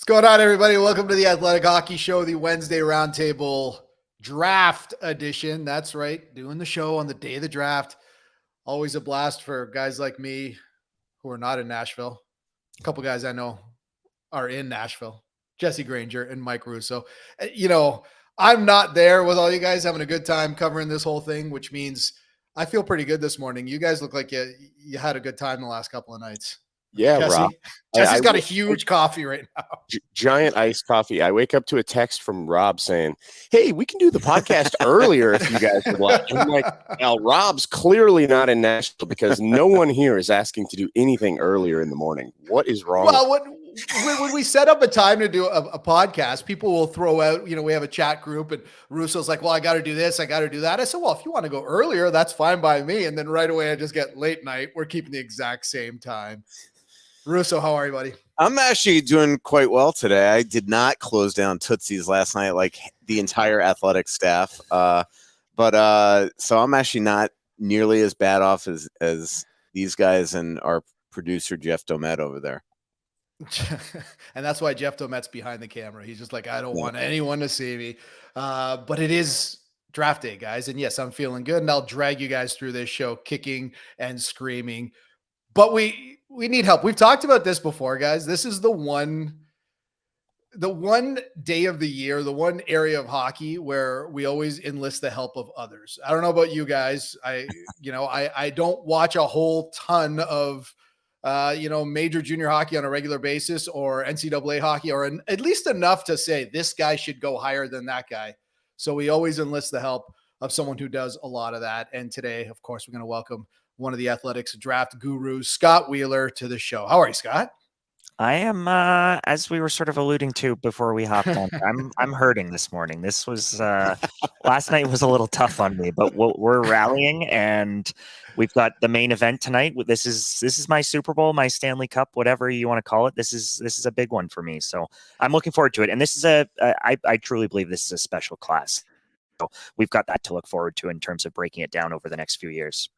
going on, everybody? Welcome to the Athletic Hockey Show, the Wednesday Roundtable Draft Edition. That's right, doing the show on the day of the draft. Always a blast for guys like me who are not in Nashville. A couple guys I know are in Nashville, Jesse Granger and Mike Russo. You know, I'm not there with all you guys having a good time covering this whole thing, which means I feel pretty good this morning. You guys look like you had a good time the last couple of nights. Yeah, Jesse. Rob. Jesse's got a huge coffee right now. Giant iced coffee. I wake up to a text from Rob saying, "Hey, we can do the podcast earlier if you guys would like." I'm like, "Now, Rob's clearly not in Nashville because no one here is asking to do anything earlier in the morning. What is wrong?" Well, when we set up a time to do a podcast, people will throw out, we have a chat group and Russo's like, well, I got to do this. I got to do that. I said, well, if you want to go earlier, that's fine by me. And then right away, I just get late night. We're keeping the exact same time. Russo, how are you, buddy? I'm actually doing quite well today. I did not close down Tootsie's last night like the entire athletic staff. So I'm actually not nearly as bad off as these guys and our producer, Jeff Domet, over there. And that's why Jeff Domet's behind the camera. He's just like, I don't want anyone to see me. But it is draft day, guys. And yes, I'm feeling good. And I'll drag you guys through this show kicking and screaming. But we need help. We've talked about this before, guys. This is the one day of the year, the one area of hockey where we always enlist the help of others. I don't know about you guys. I don't watch a whole ton of major junior hockey on a regular basis or NCAA hockey, or at least enough to say this guy should go higher than that guy. So we always enlist the help of someone who does a lot of that. And today, of course, we're going to welcome one of the Athletics draft gurus, Scott Wheeler, to the show. How are you, Scott? I am, as we were sort of alluding to before we hopped on, I'm hurting this morning. This was last night was a little tough on me, but we're rallying, and we've got the main event tonight. This is my Super Bowl, my Stanley Cup, whatever you want to call it. This is a big one for me, so I'm looking forward to it. And this is I truly believe this is a special class. So we've got that to look forward to in terms of breaking it down over the next few years.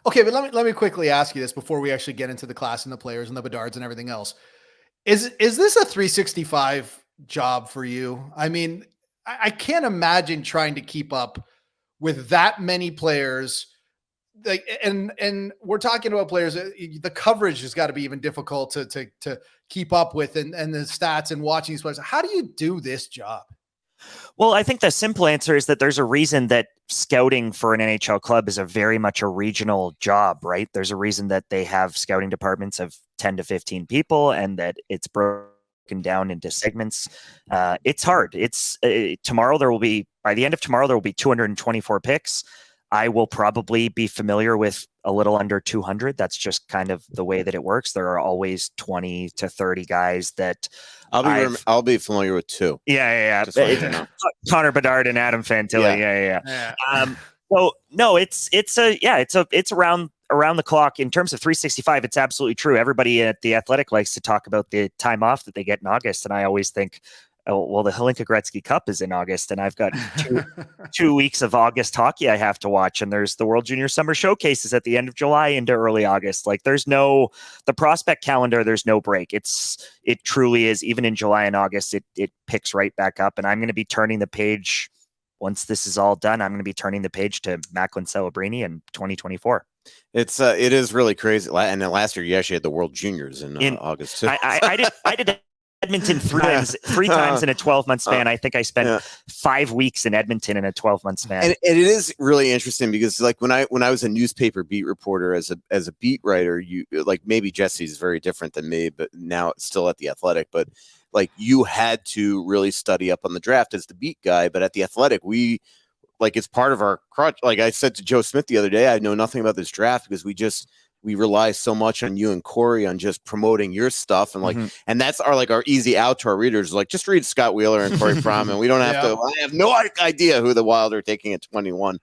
Okay, but let me quickly ask you this before we actually get into the class and the players and the Bedards and everything else. Is this a 365 job for you? I mean, I can't imagine trying to keep up with that many players. And we're talking about players. The coverage has got to be even difficult to keep up with, and the stats and watching these players. How do you do this job? Well, I think the simple answer is that there's a reason that scouting for an NHL club is very much a regional job, right? There's a reason that they have scouting departments of 10 to 15 people and that it's broken down into segments. It's hard. It's tomorrow by the end of tomorrow, there will be 224 picks. I will probably be familiar with a little under 200. That's just kind of the way that it works. There are always 20 to 30 guys that I'll be familiar with two. Yeah. Connor Bedard and Adam Fantilli. Yeah. So no, it's around the clock in terms of 365. It's absolutely true. Everybody at the Athletic likes to talk about the time off that they get in August, and I always think, oh, well, the Hellebuyck Gretzky Cup is in August, and I've got 2 weeks of August hockey I have to watch, and there's the World Junior Summer Showcases at the end of July into early August. Like, the prospect calendar, there's no break. It truly is. Even in July and August, it picks right back up, and I'm going to be turning the page once this is all done. I'm going to be turning the page to Macklin Celebrini in 2024. It is really crazy. And then last year, you actually had the World Juniors in August too. I did Edmonton three times in a 12-month span. I think I spent 5 weeks in Edmonton in a 12-month span. And it is really interesting because, like, when I was a newspaper beat reporter as a beat writer, you like, maybe Jesse's very different than me, but now it's still at the Athletic. But like, you had to really study up on the draft as the beat guy. But at the Athletic, it's part of our crutch. Like I said to Joe Smith the other day, I know nothing about this draft because we rely so much on you and Corey on just promoting your stuff. And and that's our easy out to our readers. Like, just read Scott Wheeler and Corey Fromm, and we don't have to, I have no idea who the Wild are taking at 21.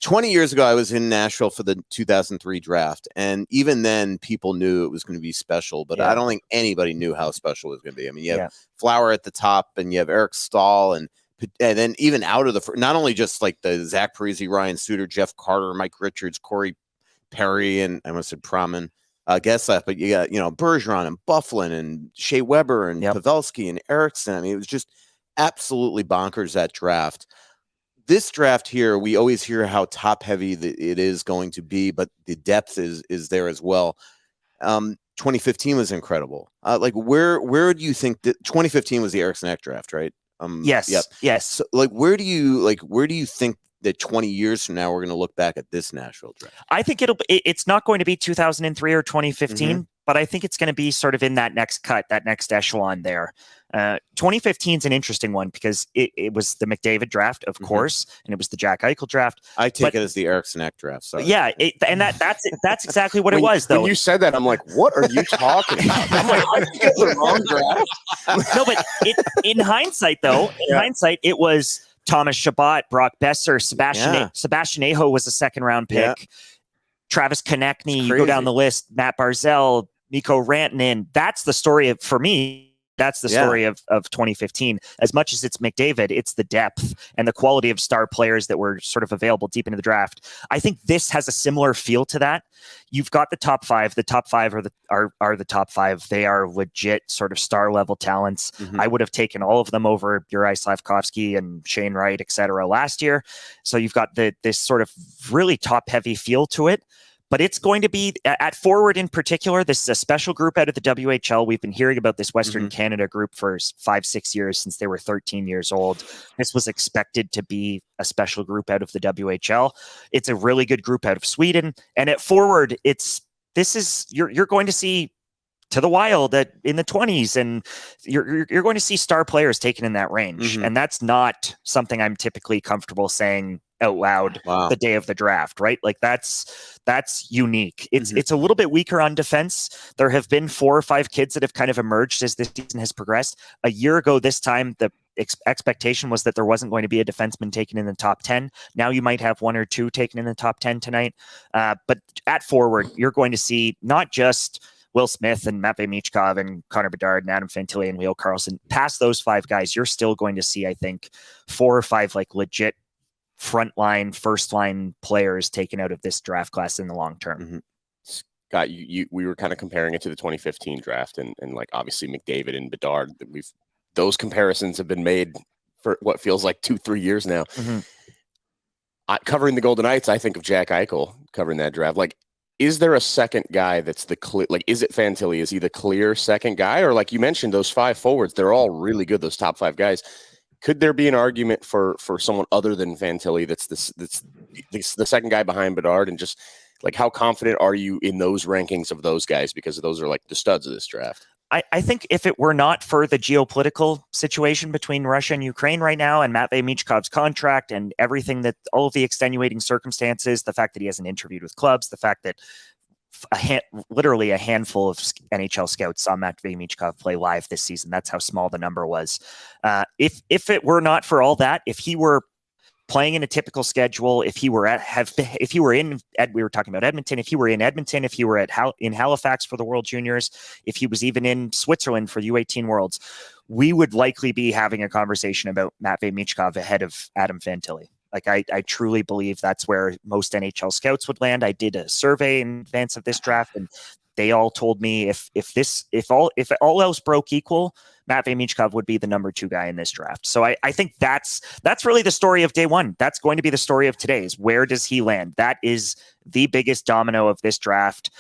20 years ago, I was in Nashville for the 2003 draft. And even then people knew it was going to be special, but I don't think anybody knew how special it was going to be. I mean, you have Flower at the top, and you have Erik Staal, and then even out of not only just like the Zach Parise, Ryan Suter, Jeff Carter, Mike Richards, Corey Perry, and I almost said Promen, Getzlaff, but you got, Bergeron and Bufflin and Shea Weber and Pavelski and Eriksson. I mean, it was just absolutely bonkers, that draft. This draft here, we always hear how top heavy it is going to be, but the depth is there as well. 2015 was incredible. Where do you think that 2015 was the Eriksson Ek draft, right? Yes. Yep. Yes. So, where do you think that 20 years from now we're going to look back at this Nashville draft? I think it's not going to be 2003 or 2015, but I think it's going to be sort of in that next cut, that next echelon there. 2015 is an interesting one because it was the McDavid draft, of course, and it was the Jack Eichel draft. I take it as the Eriksson Ek draft. Sorry. Yeah, that's exactly what it was, though. When you said that, I'm like, what are you talking about? I'm like, I think it's the wrong draft. No, but in hindsight, though, it was Thomas Chabot, Brock Besser, Sebastian Aho was a second-round pick. Yeah. Travis Konechny, you go down the list, Matt Barzal, Mikko Rantanen. That's the story for me. That's the story of 2015. As much as it's McDavid, it's the depth and the quality of star players that were sort of available deep into the draft. I think this has a similar feel to that. You've got the top five. The top five are the top five. They are legit sort of star level talents. I would have taken all of them over Juraj Slafkovsky and Shane Wright, et cetera, last year. So you've got this sort of really top heavy feel to it. But it's going to be at forward in particular. This is a special group out of the WHL. We've been hearing about this Western Canada group for 5-6 years since they were 13 years old. This was expected to be a special group out of the WHL. It's a really good group out of Sweden. And at forward, you're going to see to the Wild in the 20s, and you're going to see star players taken in that range. And that's not something I'm typically comfortable saying out loud the day of the draft, right? Like that's unique. It's a little bit weaker on defense. There have been 4 or 5 kids that have kind of emerged as this season has progressed. A year ago this time, the expectation was that there wasn't going to be a defenseman taken in the top 10. Now you might have 1 or 2 taken in the top 10 tonight. But at forward, you're going to see not just Will Smith and Matvei Michkov and Connor Bedard and Adam Fantilli and Leo Karlsson. Past those 5 guys, you're still going to see, I think, 4 or 5 like legit frontline, first line players taken out of this draft class in the long term. Scott, we were kind of comparing it to the 2015 draft, and like obviously McDavid and Bedard. Those comparisons have been made for what feels like 2-3 years now. Covering the Golden Knights, I think of Jack Eichel covering that draft. Like, is there a second guy that's the clear? Like, is it Fantilli? Is he the clear second guy, or like you mentioned, those 5 forwards? They're all really good. Those top 5 guys. Could there be an argument for someone other than Fantilli that's the second guy behind Bedard? And just like, how confident are you in those rankings of those guys? Because those are like the studs of this draft. I think if it were not for the geopolitical situation between Russia and Ukraine right now, and Matvei Michkov's contract and everything, that all of the extenuating circumstances, the fact that he hasn't interviewed with clubs, the fact that literally a handful of NHL scouts saw Matvei Michkov play live this season. That's how small the number was. If it were not for all that, if he were playing in a typical schedule, if he were we were talking about Edmonton, if he were in Edmonton, if he were in Halifax for the World Juniors, if he was even in Switzerland for U18 Worlds, we would likely be having a conversation about Matvei Michkov ahead of Adam Fantilli. Like I truly believe that's where most NHL scouts would land. I did a survey in advance of this draft, and they all told me if all else broke equal, Matvei Michkov would be the number 2 guy in this draft. So I think that's really the story of day one. That's going to be the story of today's. Where does he land? That is the biggest domino of this draft.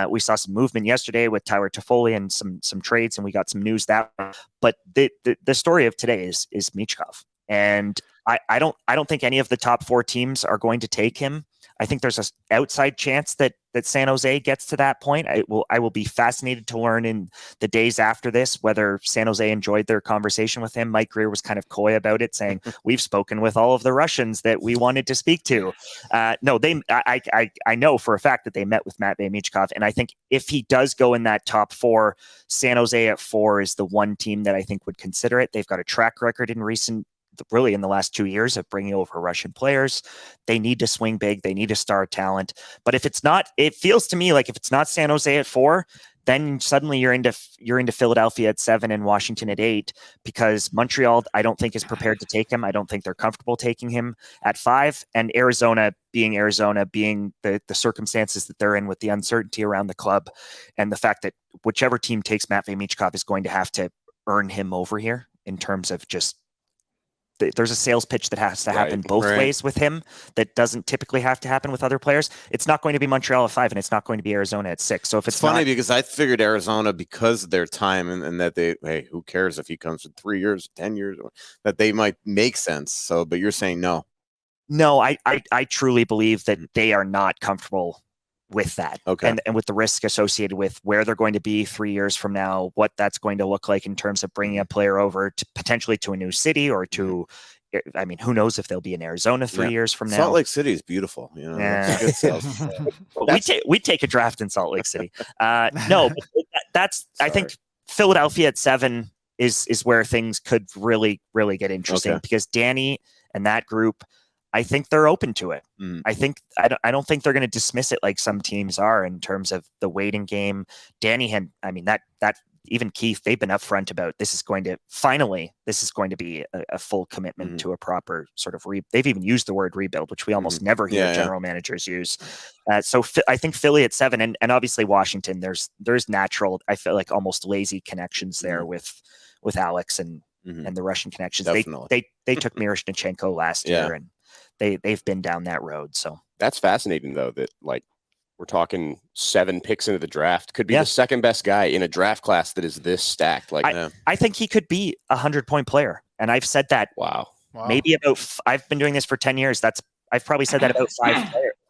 We saw some movement yesterday with Tyler Toffoli and some trades, and we got some news that. But the story of today is Michkov. And I don't think any of the top 4 teams are going to take him. I think there's an outside chance that San Jose gets to that point. I will be fascinated to learn in the days after this whether San Jose enjoyed their conversation with him. Mike Greer was kind of coy about it, saying we've spoken with all of the Russians that we wanted to speak to. No, I know for a fact that they met with Matvei Michkov, and I think if he does go in that top 4, San Jose at 4 is the one team that I think would consider it. They've got a track record in the last 2 years of bringing over Russian players. They need to swing big. They need a star talent. But if it's not, it feels to me like if it's not San Jose at 4, then suddenly you're into Philadelphia at 7 and Washington at 8, because Montreal, I don't think, is prepared to take him. I don't think they're comfortable taking him at 5, and Arizona being the circumstances that they're in, with the uncertainty around the club and the fact that whichever team takes Matvei Michkov is going to have to earn him over here in terms of just there's a sales pitch that has to happen both ways with him that doesn't typically have to happen with other players. It's not going to be Montreal at 5, and it's not going to be Arizona at 6. So if it's funny because I figured Arizona, because of their time and that hey, who cares if he comes in 3 years, 10 years, that they might make sense. So, but you're saying no. No, I truly believe that they are not comfortable with that. Okay. And with the risk associated with where they're going to be 3 years from now, what that's going to look like in terms of bringing a player over to potentially to a new city or to, I mean, who knows if they'll be in Arizona 3 years from now. Salt Lake City is beautiful. You know, that's good stuff. we take a draft in Salt Lake City. No, but that's, I think Philadelphia at 7 is where things could really, really get interesting because Danny and that group, I think they're open to it. I don't think they're going to dismiss it like some teams are in terms of the waiting game. Danny had, I mean, that even Keith, they've been upfront about this is going to be a full commitment to a proper sort of they've even used the word rebuild, which we almost never hear general managers use. So I think Philly at 7 and obviously Washington, there's natural, I feel like almost lazy connections there with Alex and the Russian connections. Definitely. They took Miroshnichenko last year and they've been down that road. So that's fascinating though, that like we're talking 7 picks into the draft, could be the second best guy in a draft class that is this stacked. Like I think he could be a 100-point player. And I've said that. Wow. Maybe I've been doing this for 10 years. I've probably said that about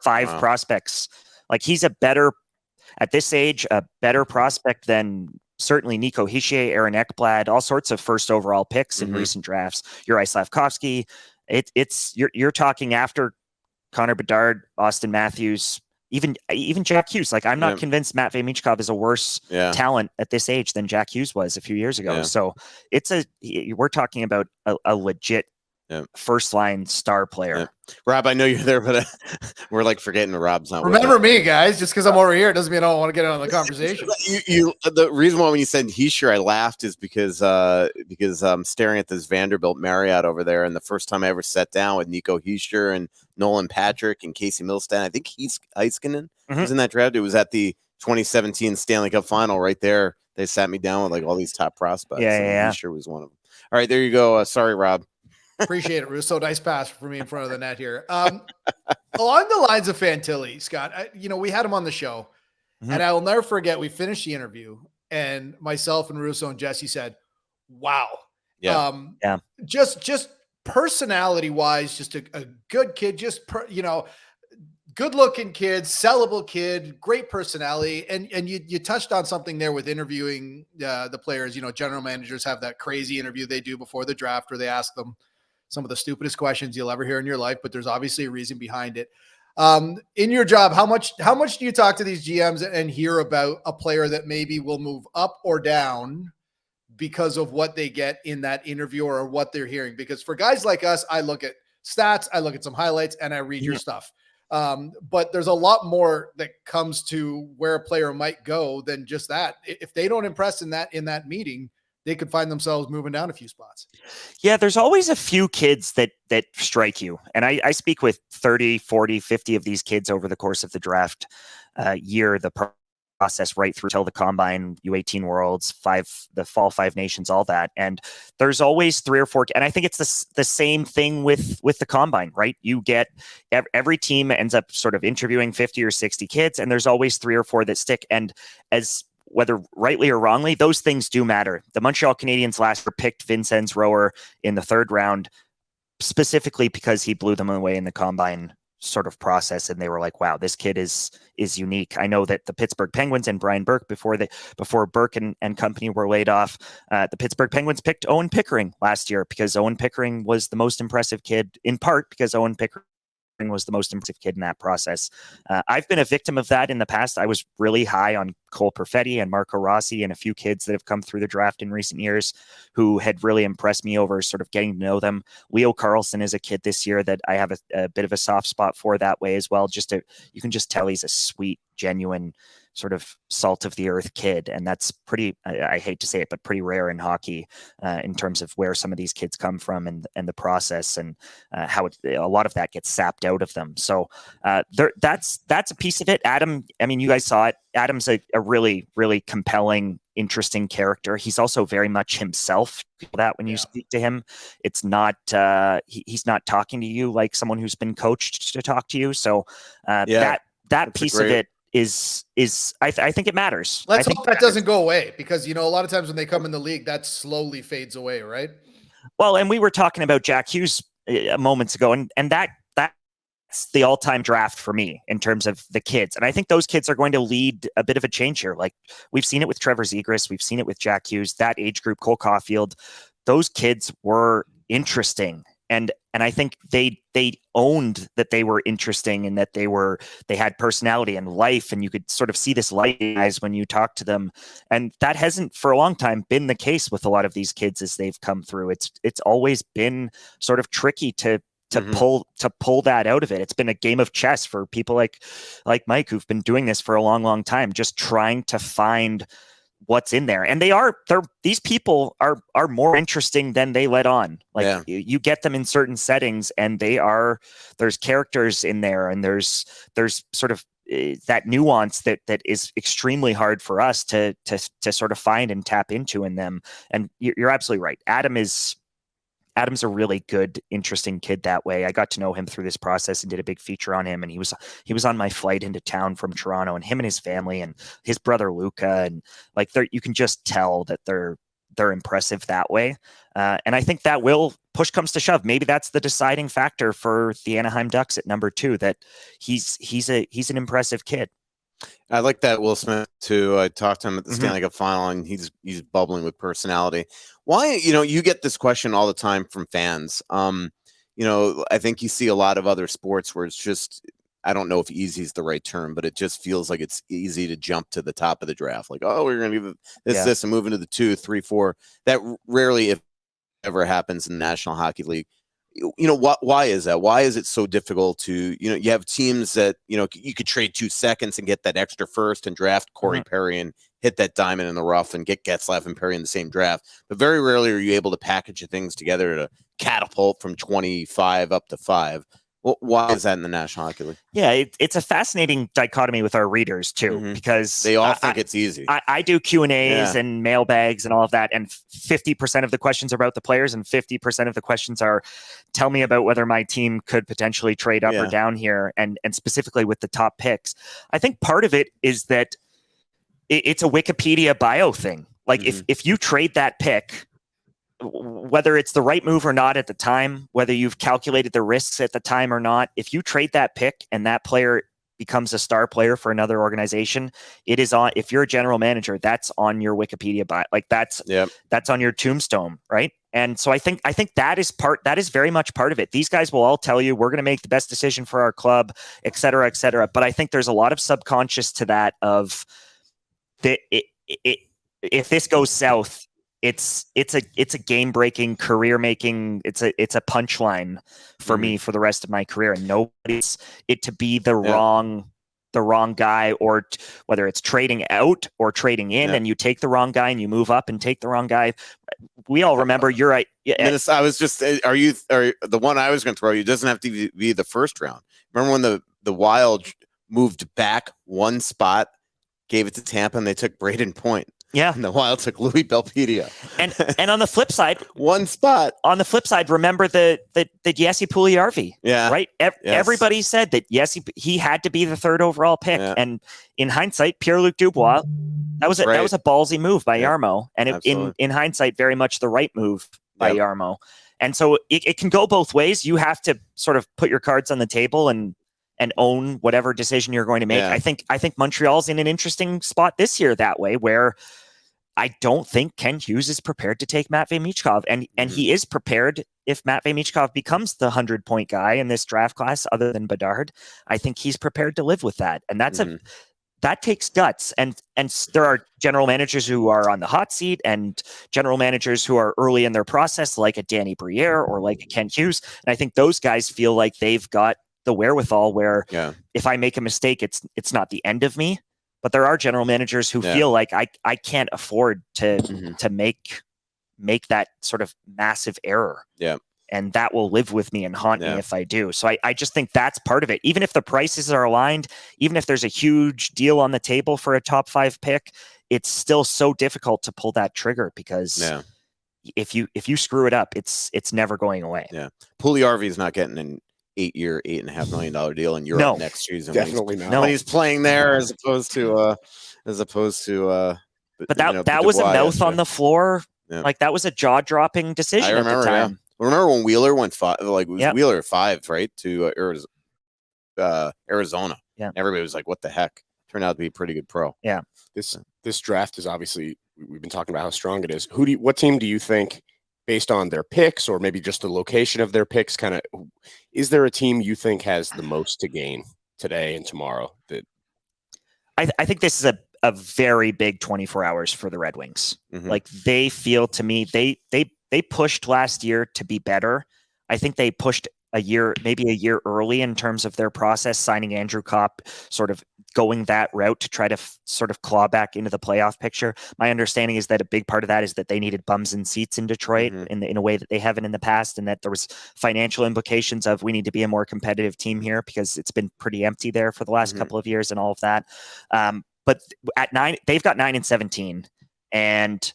five prospects. Like he's at this age, a better prospect than certainly Nico Hischier, Aaron Ekblad, all sorts of first overall picks in recent drafts. Yuri Slavkovsky. You're talking after Connor Bedard, Austin Matthews, even Jack Hughes. Like I'm not convinced Matvei Michkov is a worse talent at this age than Jack Hughes was a few years ago. Yeah. So we're talking about a legit first line star player. Yeah. Rob, I know you're there, but we're like forgetting Rob's not. Remember me, guys. Just because I'm over here doesn't mean I don't want to get on the conversation. The reason why when you said Hischier, I laughed is because I'm staring at this Vanderbilt Marriott over there, and the first time I ever sat down with Nico Hischier and Nolan Patrick and Casey Milstein, I think he's Heiskanen was in that draft. It was at the 2017 Stanley Cup Final right there. They sat me down with like all these top prospects. Hischier was one of them. All right, there you go. Sorry, Rob. Appreciate it, Russo. Nice pass for me in front of the net here. Along the lines of Fantilli, Scott, we had him on the show, and I will never forget, we finished the interview, and myself and Russo and Jesse said, wow. Just personality-wise, just a good kid, good-looking kid, sellable kid, great personality. And you touched on something there with interviewing the players. General managers have that crazy interview they do before the draft where they ask them some of the stupidest questions you'll ever hear in your life, but there's obviously a reason behind it. In your job, how much do you talk to these GMs and hear about a player that maybe will move up or down because of what they get in that interview or what they're hearing? Because for guys like us, I look at stats, I look at some highlights, and I read your stuff. But there's a lot more that comes to where a player might go than just that. If they don't impress in that meeting, they could find themselves moving down a few spots. Yeah, there's always a few kids that strike you. And I speak with 30, 40, 50 of these kids over the course of the draft year, the process right through till the combine, U18 Worlds, the Fall 5 Nations, all that. And there's always 3 or 4. And I think it's the same thing with the combine, right? You get every team ends up sort of interviewing 50 or 60 kids, and there's always 3 or 4 that stick. And whether rightly or wrongly, those things do matter. The Montreal Canadiens last year picked Vincenz Rower in the 3rd round, specifically because he blew them away in the combine sort of process. And they were like, wow, this kid is unique. I know that the Pittsburgh Penguins and Brian Burke, before Burke and company were laid off, the Pittsburgh Penguins picked Owen Pickering last year because Owen Pickering was the most impressive kid, in part because Owen Pickering was the most impressive kid in that process. I've been a victim of that in the past. I was really high on Cole Perfetti and Marco Rossi and a few kids that have come through the draft in recent years who had really impressed me over sort of getting to know them. Leo Karlsson is a kid this year that I have a bit of a soft spot for that way as well. You can just tell he's a sweet, genuine, sort of salt of the earth kid. And that's pretty, I hate to say it, but pretty rare in hockey in terms of where some of these kids come from and the process and how a lot of that gets sapped out of them. So that's a piece of it. Adam, I mean, you guys saw it. Adam's a really, really compelling, interesting character. He's also very much himself. That when you speak to him, it's not he's not talking to you like someone who's been coached to talk to you. So that piece of it is I think it matters. Let's hope that doesn't go away, because a lot of times when they come in the league, that slowly fades away, right? Well, and we were talking about Jack Hughes moments ago, and that's the all-time draft for me in terms of the kids. And I think those kids are going to lead a bit of a change here. Like we've seen it with Trevor Zegras, we've seen it with Jack Hughes, that age group, Cole Caulfield. Those kids were interesting. And I think they owned that they were interesting and that they had personality and life, and you could sort of see this light in their eyes when you talk to them. And that hasn't for a long time been the case with a lot of these kids as they've come through. It's always been sort of tricky to pull that out of it. It's been a game of chess for people like Mike, who've been doing this for a long, long time, just trying to find what's in there. And these people are more interesting than they let on. Like you get them in certain settings and there's characters in there, and there's sort of that nuance that is extremely hard for us to sort of find and tap into in them. And you're absolutely right. Adam's a really good, interesting kid that way. I got to know him through this process and did a big feature on him. And he was on my flight into town from Toronto, and him and his family and his brother Luca, and like you can just tell that they're impressive that way. And I think that push comes to shove. Maybe that's the deciding factor for the Anaheim Ducks at number 2, that he's an impressive kid. I like that Will Smith too. I talked to him at the Stanley Cup final, and he's bubbling with personality. Why, you get this question all the time from fans. I think you see a lot of other sports where it's just, I don't know if easy is the right term, but it just feels like it's easy to jump to the top of the draft. Like, oh, we're going to give this and move into the 2, 3, 4. That rarely, if ever, happens in the National Hockey League. Why is that? Why is it so difficult to, you have teams that, you could trade 2 seconds and get that extra first and draft Corey Perry and hit that diamond in the rough and get Getzlaf and Perry in the same draft. But very rarely are you able to package things together to catapult from 25 up to 5. Well, why is that in the National Hockey League? Yeah, it's a fascinating dichotomy with our readers too, because they all think it's easy. I do Q&As and mailbags and all of that, and 50% of the questions are about the players, and 50% of the questions are, tell me about whether my team could potentially trade up or down here, and specifically with the top picks. I think part of it is that it's a Wikipedia bio thing. Like if you trade that pick, whether it's the right move or not at the time, whether you've calculated the risks at the time or not, if you trade that pick and that player becomes a star player for another organization, it is on, if you're a general manager, that's on your Wikipedia bio. Like that's on your tombstone. Right. And so I think that is very much part of it. These guys will all tell you, we're going to make the best decision for our club, et cetera, et cetera. But I think there's a lot of subconscious to that of if this goes south, it's a game breaking, career making. It's a punchline for me for the rest of my career, and nobody's it to be the wrong guy, or whether it's trading out or trading in, and you take the wrong guy and you move up and take the wrong guy. We all remember. You're right. I was just, are the one I was going to throw you doesn't have to be the first round. Remember when the Wild moved back one spot, gave it to Tampa, and they took Braden Point. Yeah. And the Wild took Louis Belpedia. And on the flip side, one spot. On the flip side, remember the Jesse Puljujarvi. Yeah. Right? Everybody said that he had to be the 3rd overall pick. Yeah. And in hindsight, Pierre Luc Dubois, that was a ballsy move by Jarmo. And in hindsight, very much the right move by Jarmo. And so it can go both ways. You have to sort of put your cards on the table and own whatever decision you're going to make. Yeah. I think Montreal's in an interesting spot this year that way, where I don't think Ken Hughes is prepared to take Matvei Michkov, and he is prepared if Matvei Michkov becomes the 100-point guy in this draft class, other than Bedard. I think he's prepared to live with that, and that takes guts. And there are general managers who are on the hot seat, and general managers who are early in their process, like a Danny Briere or like a Ken Hughes. And I think those guys feel like they've got the wherewithal where if I make a mistake, it's not the end of me. But there are general managers who feel like I can't afford to make that sort of massive error. Yeah. And that will live with me and haunt me if I do. So I just think that's part of it. Even if the prices are aligned, even if there's a huge deal on the table for a top 5 pick, it's still so difficult to pull that trigger because if you screw it up, it's never going away. Yeah. Pugliarvi is not getting an 8-year, $8.5 million deal in Europe next season. Definitely not. When he's playing there as opposed to but that was a mouth on the floor. Yeah. Like that was a jaw-dropping decision at the time. Remember when Wheeler went 5? Like it was Wheeler 5, right, to Arizona. Yeah, everybody was like, "What the heck?" Turned out to be a pretty good pro. Yeah, this draft is obviously, we've been talking about how strong it is. What team do you think, based on their picks or maybe just the location of their picks, kind of, is there a team you think has the most to gain today and tomorrow? That I think this is a very big 24 hours for the Red Wings. Like they feel to me they pushed last year to be better. I think they pushed maybe a year early in terms of their process, signing Andrew Kopp, sort of going that route to try to sort of claw back into the playoff picture. My understanding is that a big part of that is that they needed bums and seats in Detroit in a way that they haven't in the past, and that there was financial implications of we need to be a more competitive team here because it's been pretty empty there for the last couple of years and all of that. But at 9, they've got 9 and 17, and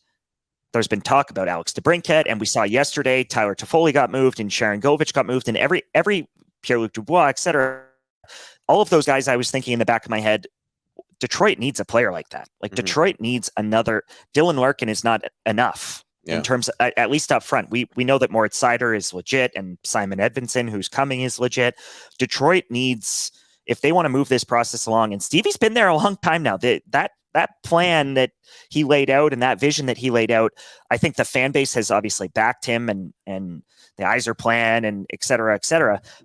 there's been talk about Alex DeBrincat, and we saw yesterday Tyler Toffoli got moved and Sharon Govich got moved, and every Pierre Luc Dubois, etc. All of those guys, I was thinking in the back of my head, Detroit needs a player like that. Like Detroit needs another. Dylan Larkin is not enough in terms of, at least up front. We know that Moritz Seider is legit, and Simon Edvinsson, who's coming, is legit. Detroit needs, if they want to move this process along, and Stevie's been there a long time now. That plan that he laid out and that vision that he laid out, I think the fan base has obviously backed him and the Yzer plan and et cetera.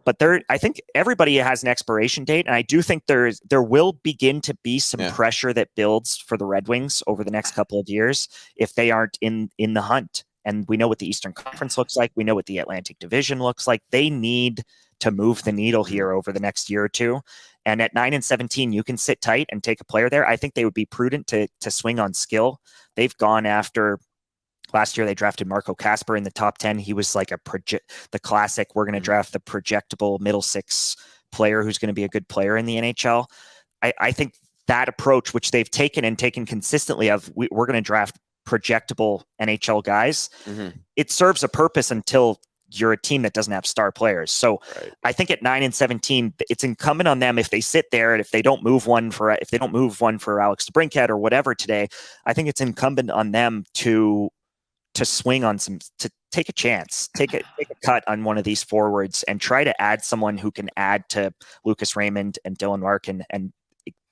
But I think everybody has an expiration date. And I do think there will begin to be some pressure that builds for the Red Wings over the next couple of years if they aren't in the hunt. And we know what the Eastern Conference looks like. We know what the Atlantic Division looks like. They need to move the needle here over the next year or two. And at 9 and 17, you can sit tight and take a player there. I think they would be prudent to swing on skill. They've gone after, last year they drafted Marco Kasper in the top 10. He was like the classic, we're going to draft the projectable middle six player who's going to be a good player in the NHL. I think that approach, which they've taken consistently of, we're going to draft projectable NHL guys, it serves a purpose until you're a team that doesn't have star players. So I think at 9 and 17, it's incumbent on them, if they sit there and if they don't move one for Alex DeBrincat or whatever today, I think it's incumbent on them to swing on to take a chance, take a cut on one of these forwards and try to add someone who can add to Lucas Raymond and Dylan Larkin and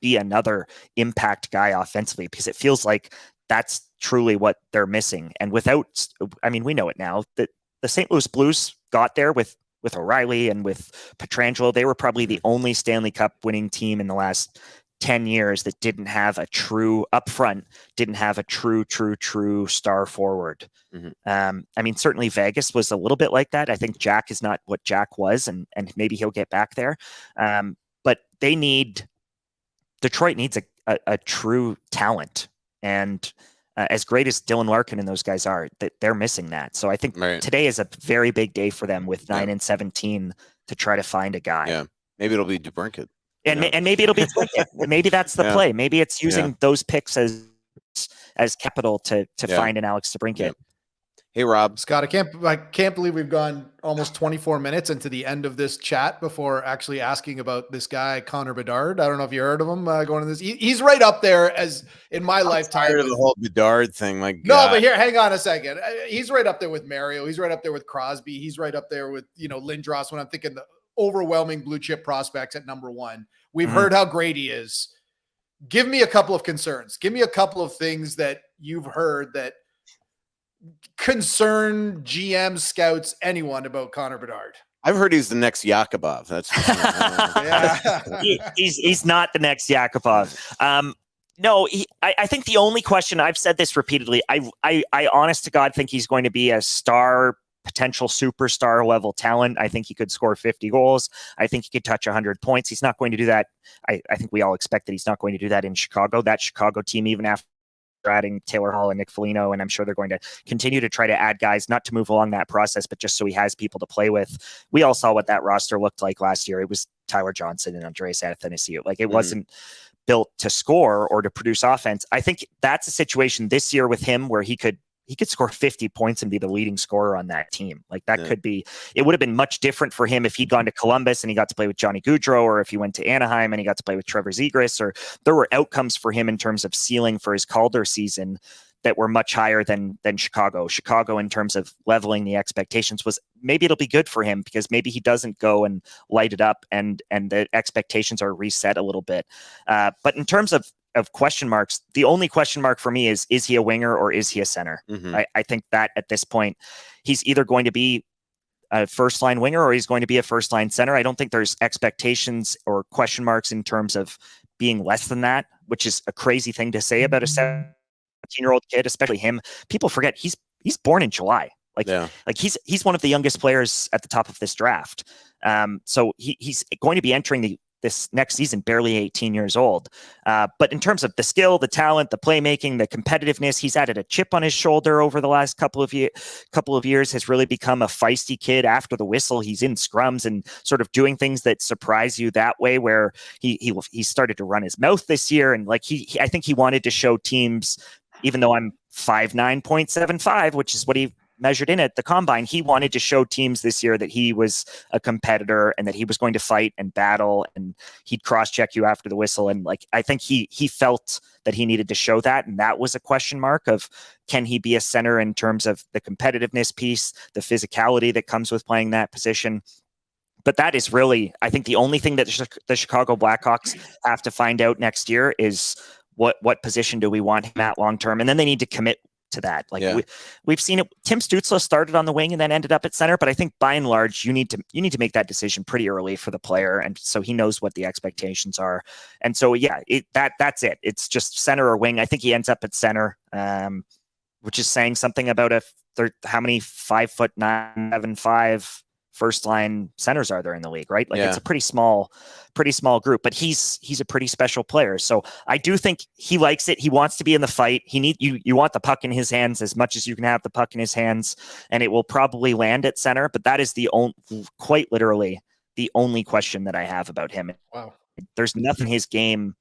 be another impact guy offensively, because it feels like that's truly what they're missing. And we know it now that the St. Louis Blues got there with O'Reilly and with Pietrangelo. They were probably the only Stanley Cup winning team in the last 10 years that didn't have a true star forward. Certainly Vegas was a little bit like that. I think Jack is not what Jack was, and maybe he'll get back there. But Detroit needs a true talent. And as great as Dylan Larkin and those guys are, that they're missing that. So I think today is a very big day for them with 9 and 17 to try to find a guy. Yeah, maybe it'll be DeBrincat. And maybe it'll be DeBrincat. Maybe that's the play. Maybe it's using those picks as capital to find an Alex DeBrincat. Yeah. Hey, Rob. Scott, I can't believe we've gone almost 24 minutes into the end of this chat before actually asking about this guy, Connor Bedard. I don't know if you heard of him going to this. He's right up there as in my lifetime. Tired of the whole Bedard thing. No, but here, hang on a second. He's right up there with Mario. He's right up there with Crosby. He's right up there with, Lindros when I'm thinking the overwhelming blue chip prospects at number one. We've heard how great he is. Give me a couple of concerns. Give me a couple of things that you've heard that concern GM, scouts, anyone about Connor Bedard. I've heard he's the next Yakubov. That's he's not the next Yakubov. No, I think the only question, I've said this repeatedly, I honest to God think he's going to be a star potential superstar level talent. I think he could score 50 goals. I think he could touch 100 points. He's not going to do that. I think we all expect that he's not going to do that in Chicago. That Chicago team, even after adding Taylor Hall and Nick Foligno, and I'm sure they're going to continue to try to add guys, not to move along that process, but just so he has people to play with. We all saw what that roster looked like last year. It was Tyler Johnson and Andreas Athanasiou. Like, it wasn't built to score or to produce offense. I think that's a situation this year with him where he could score 50 points and be the leading scorer on that team. Like, that could be, it would have been much different for him if he'd gone to Columbus and he got to play with Johnny Gaudreau, or if he went to Anaheim and he got to play with Trevor Zegras, or there were outcomes for him in terms of ceiling for his Calder season that were much higher than Chicago. Chicago, in terms of leveling the expectations, was maybe it'll be good for him because maybe he doesn't go and light it up and the expectations are reset a little bit. But in terms of question marks, the only question mark for me is he a winger or is he a center? I think that at this point, he's either going to be a first line winger or he's going to be a first line center. I don't think there's expectations or question marks in terms of being less than that, which is a crazy thing to say about a 17-year-old kid, especially him. People forget he's born in July. Like he's one of the youngest players at the top of this draft. So he's going to be entering this next season barely 18 years old. But in terms of the skill, the talent, the playmaking, the competitiveness, he's added a chip on his shoulder over the last couple of years, has really become a feisty kid after the whistle. He's in scrums and sort of doing things that surprise you that way, where he started to run his mouth this year. And like, I think he wanted to show teams, even though I'm 5'9.75", which is what he measured in at the combine, he wanted to show teams this year that he was a competitor and that he was going to fight and battle and he'd cross-check you after the whistle. And like, I think he felt that he needed to show that. And that was a question mark of, can he be a center in terms of the competitiveness piece, the physicality that comes with playing that position. But that is really, I think, the only thing that the Chicago Blackhawks have to find out next year is what position do we want him at long-term? And then they need to commit to that. Like, we've seen it. Tim Stützle started on the wing and then ended up at center, but I think by and large you need to make that decision pretty early for the player, and so he knows what the expectations are. And so that's it. It's just center or wing. I think he ends up at center, which is saying something about how many 5'9", 7'5" first line centers are there in the league, right? Like, it's a pretty small group, but he's a pretty special player. So I do think he likes it. He wants to be in the fight. You want the puck in his hands as much as you can have the puck in his hands, and it will probably land at center, but that is quite literally the only question that I have about him. Wow. There's nothing in his game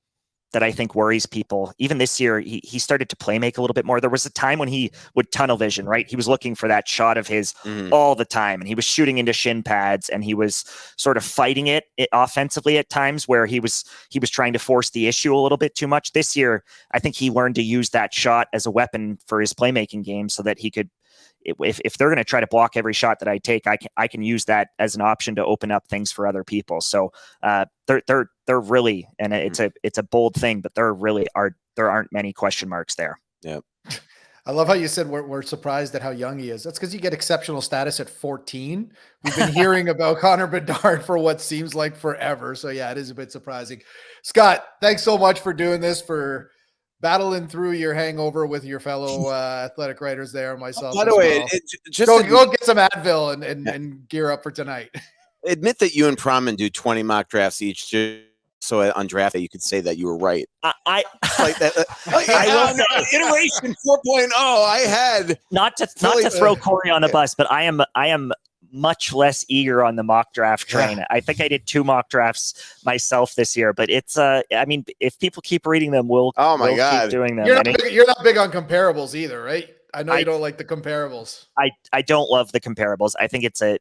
that I think worries people. Even this year, he started to play make a little bit more. There was a time when he would tunnel vision, right? He was looking for that shot of his all the time, and he was shooting into shin pads, and he was sort of fighting it offensively at times where he was trying to force the issue a little bit too much. This year, I think he learned to use that shot as a weapon for his playmaking game so that he could, if they're going to try to block every shot that I take, I can use that as an option to open up things for other people. So they're really, and it's a bold thing, but there aren't many question marks there. Yeah. I love how you said we're surprised at how young he is. That's because you get exceptional status at 14. We've been hearing about Connor Bedard for what seems like forever. So yeah, it is a bit surprising. Scott, thanks so much for doing this, for battling through your hangover with your fellow athletic writers there, myself. By the way, go get some Advil and gear up for tonight. Admit that you and Proman do 20 mock drafts each, so on draft day you could say that you were right. I like that. I will say, iteration 4.0. I had not to throw Corey on the bus, but I am much less eager on the mock draft train. I think I did 2 mock drafts myself this year, but it's I mean, if people keep reading them, we'll keep doing them. You're not big on comparables either, right? I know you don't like the comparables. I don't love the comparables. I think it's a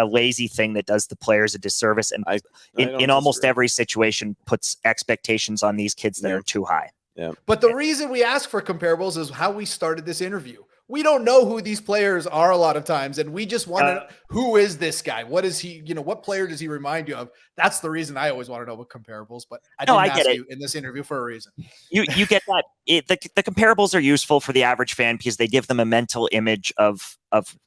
lazy thing that does the players a disservice, and in almost every situation puts expectations on these kids that are too high. Yeah. But the reason we ask for comparables is how we started this interview. We don't know who these players are a lot of times, and we just want to know, who is this guy? What is he, what player does he remind you of? That's the reason I always want to know what comparables, but I didn't ask you in this interview for a reason. You get that. The comparables are useful for the average fan because they give them a mental image of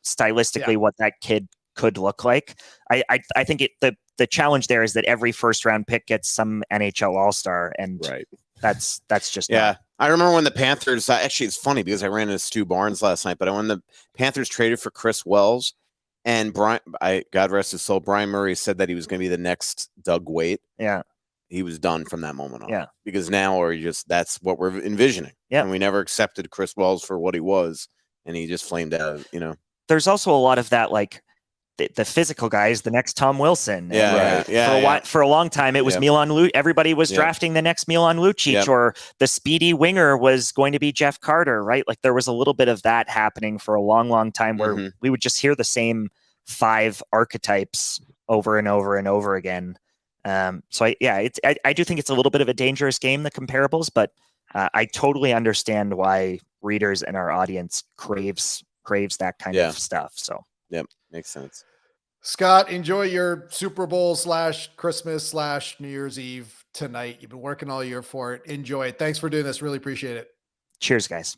stylistically what that kid could look like. I think the challenge there is that every first round pick gets some NHL All-Star, and that's just not. I remember when the Panthers, actually it's funny because I ran into Stu Barnes last night, but when the Panthers traded for Chris Wells, And God rest his soul, Brian Murray said that he was going to be the next Doug Waite. Yeah. He was done from that moment on. Yeah. Because now that's what we're envisioning. Yeah. And we never accepted Chris Wells for what he was. And he just flamed out, There's also a lot of that, like the physical guys, the next Tom Wilson. For a long time, it was Milan Lucic. Everybody was drafting the next Milan Lucic, or the speedy winger was going to be Jeff Carter, right? Like there was a little bit of that happening for a long, long time where we would just hear the same 5 archetypes over and over and over again. So I do think it's a little bit of a dangerous game, the comparables, but I totally understand why readers and our audience craves that kind of stuff. So makes sense. Scott, enjoy your Super Bowl / Christmas / New Year's Eve tonight. You've been working all year for it. Enjoy it. Thanks for doing this. Really appreciate it. Cheers, guys.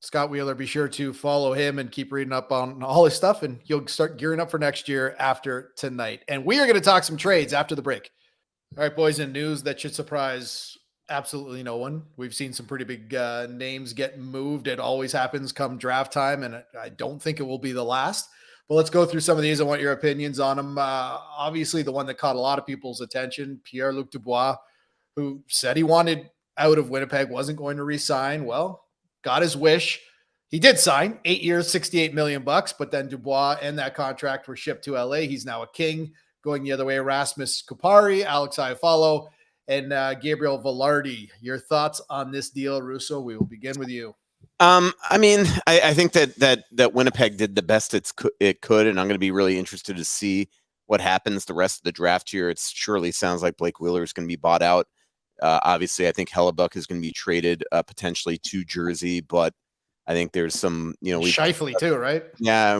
Scott Wheeler, be sure to follow him and keep reading up on all his stuff, and you'll start gearing up for next year after tonight. And we are going to talk some trades after the break. All right, boys, in news that should surprise absolutely no one. We've seen some pretty big names get moved. It always happens come draft time, and I don't think it will be the last. But let's go through some of these. I want your opinions on them. Obviously, the one that caught a lot of people's attention, Pierre Luc Dubois, who said he wanted out of Winnipeg, wasn't going to re-sign. Well, got his wish. He did sign 8 years, $68 million, but then Dubois and that contract were shipped to LA. He's now a King. Going the other way, Rasmus Kupari, Alex Iafallo, and Gabriel Velarde. Your thoughts on this deal, Russo? We will begin with you. I mean, I think that Winnipeg did the best it could, and I'm going to be really interested to see what happens the rest of the draft year. It surely sounds like Blake Wheeler is going to be bought out. Obviously, I think Hellebuyck is going to be traded potentially to Jersey, but I think there's some, Scheifele too, right? Yeah,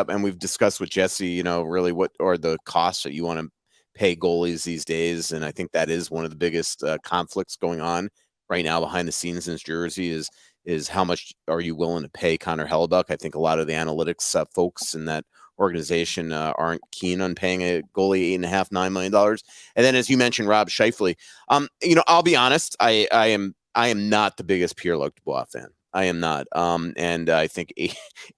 and we've discussed with Jesse, really what are the costs that you want to pay goalies these days, and I think that is one of the biggest conflicts going on right now behind the scenes in Jersey is how much are you willing to pay Connor Hellebuyck? I think a lot of the analytics folks in that organization aren't keen on paying a goalie $8.5-9 million. And then, as you mentioned, Rob Scheifele, I'll be honest, I am not the biggest Pierre Luc Dubois fan. I am not. And I think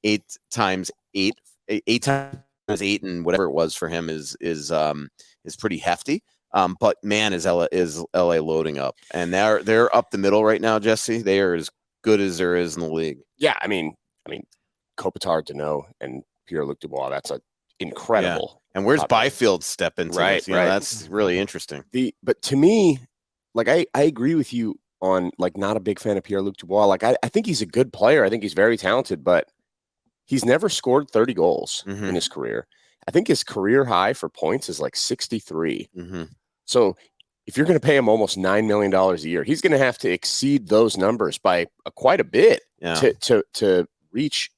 eight times eight and whatever it was for him is pretty hefty. But man, is LA loading up, and they're up the middle right now, Jesse. They are as good as there is in the league. Yeah, I mean, Kopitar, Deneau, and Pierre Luc Dubois. That's a incredible. Yeah. And where's Byfield step into this? Right. That's really interesting. But to me, like I agree with you on like not a big fan of Pierre Luc Dubois. Like I think he's a good player. I think he's very talented, but he's never scored 30 goals in his career. I think his career high for points is like 63. So if you're going to pay him almost $9 million a year, he's going to have to exceed those numbers by quite a bit to reach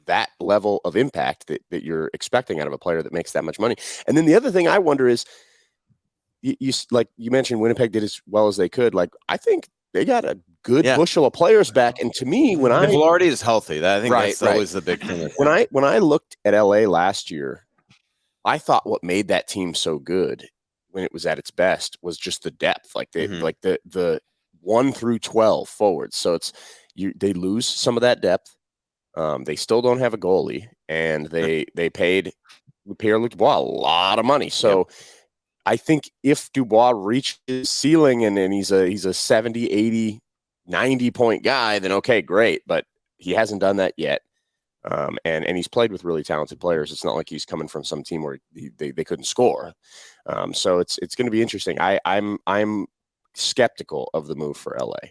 that level of impact that you're expecting out of a player that makes that much money. And then the other thing I wonder is, you like you mentioned, Winnipeg did as well as they could. Like I think they got a good bushel of players back. And to me, when Velarde is healthy, I think that's always the big thing. When I looked at LA last year, I thought what made that team so good when it was at its best was just the depth, like they like the 1 through 12 forwards. So they lose some of that depth. They still don't have a goalie, and they paid Pierre Luc Dubois a lot of money. So I think if Dubois reaches ceiling and he's a 70, 80, 90 point guy, then okay, great. But he hasn't done that yet. And he's played with really talented players. It's not like he's coming from some team where they couldn't score. So it's going to be interesting. I'm skeptical of the move for LA.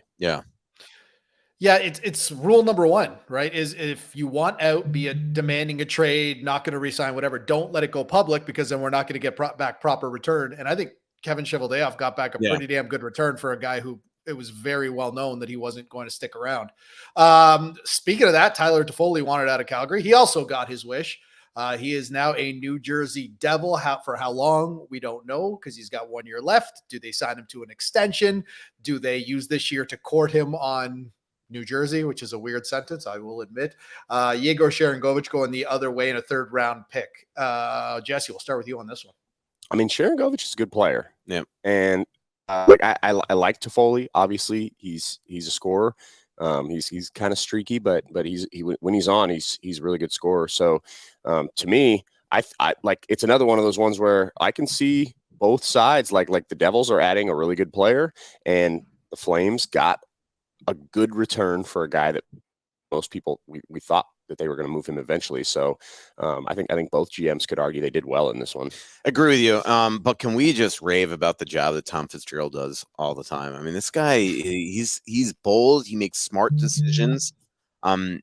Yeah, it's rule number 1, right? Is if you want out, be it demanding a trade, not going to resign, whatever, don't let it go public, because then we're not going to get back proper return. And I think Kevin Cheveldayoff got back a pretty damn good return for a guy who it was very well known that he wasn't going to stick around. Speaking of that, Tyler Toffoli wanted out of Calgary. He also got his wish. He is now a New Jersey Devil. For how long? We don't know, because he's got 1 year left. Do they sign him to an extension? Do they use this year to court him on New Jersey, which is a weird sentence, I will admit. Yegor Sharangovich going the other way in a 3rd round pick. Jesse, we'll start with you on this one. I mean, Sharangovich is a good player. Yeah. And I like Toffoli. Obviously, he's a scorer. He's kind of streaky, but when he's on, he's a really good scorer. So to me, I like, it's another one of those ones where I can see both sides. Like the Devils are adding a really good player, and the Flames got a good return for a guy that most people we thought that they were going to move him eventually. So I think both GMs could argue they did well in this one. Agree with you. But can we just rave about the job that Tom Fitzgerald does all the time? I mean, this guy, he's bold. He makes smart decisions. Again,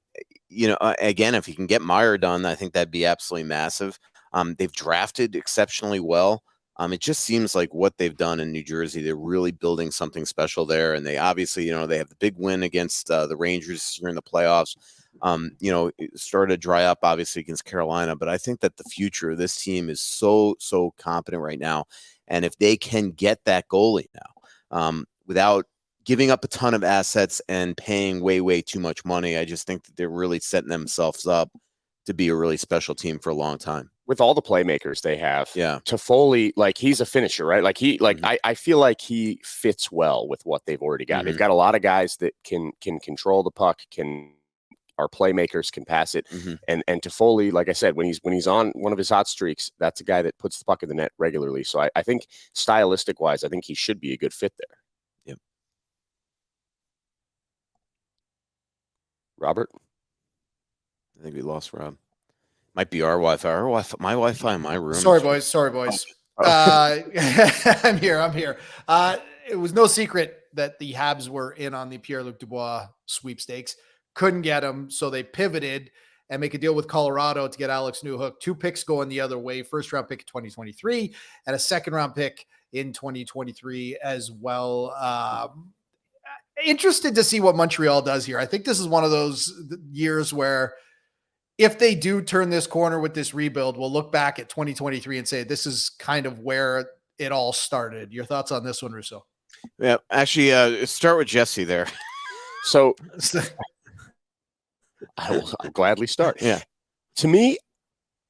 if he can get Meyer done, I think that'd be absolutely massive. They've drafted exceptionally well. It just seems like what they've done in New Jersey, they're really building something special there. And they obviously, they have the big win against the Rangers here in the playoffs. It started to dry up obviously against Carolina, but I think that the future of this team is so competent right now. And if they can get that goalie now, without giving up a ton of assets and paying way too much money, I just think that they're really setting themselves up to be a really special team for a long time. With all the playmakers they have, Toffoli, like, he's a finisher, right? Like I feel like he fits well with what they've already got. Mm-hmm. They've got a lot of guys that can control the puck, are playmakers, can pass it. Mm-hmm. And Toffoli, like I said, when he's on one of his hot streaks, that's a guy that puts the puck in the net regularly. So I think stylistic wise, I think he should be a good fit there. Yep. Robert? I think we lost Rob. Might be our Wi-Fi. My Wi-Fi in my room. Sorry, boys. I'm here. It was no secret that the Habs were in on the Pierre Luc Dubois sweepstakes. Couldn't get him, so they pivoted and make a deal with Colorado to get Alex Newhook. 2 picks going the other way, first-round pick in 2023 and a second-round pick in 2023 as well. Interested to see what Montreal does here. I think this is one of those years where if they do turn this corner with this rebuild, we'll look back at 2023 and say, this is kind of where it all started. Your thoughts on this one, Russo? Yeah, actually, start with Jesse there. So I'll gladly start. Yeah. To me,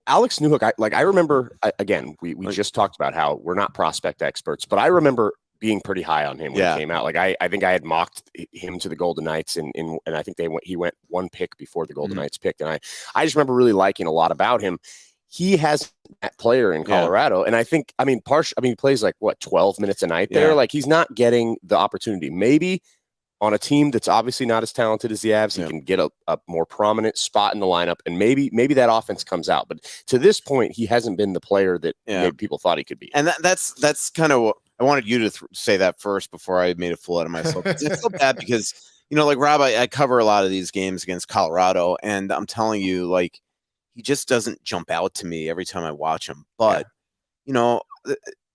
Alex Newhook, I remember, again, we just talked about how we're not prospect experts, but I remember being pretty high on him when he came out. Like I think I had mocked him to the Golden Knights, and I think he went 1 pick before the Golden Knights picked, and I just remember really liking a lot about him. He has that player in Colorado, and I think he plays like 12 minutes a night there. Like, he's not getting the opportunity. Maybe on a team that's obviously not as talented as the Avs, he can get a more prominent spot in the lineup, and maybe that offense comes out. But to this point, he hasn't been the player that maybe people thought he could be. And that's kind of what I wanted you to say that first before I made a fool out of myself. It's so bad because, like Rob, I cover a lot of these games against Colorado, and I'm telling you, like, he just doesn't jump out to me every time I watch him. But,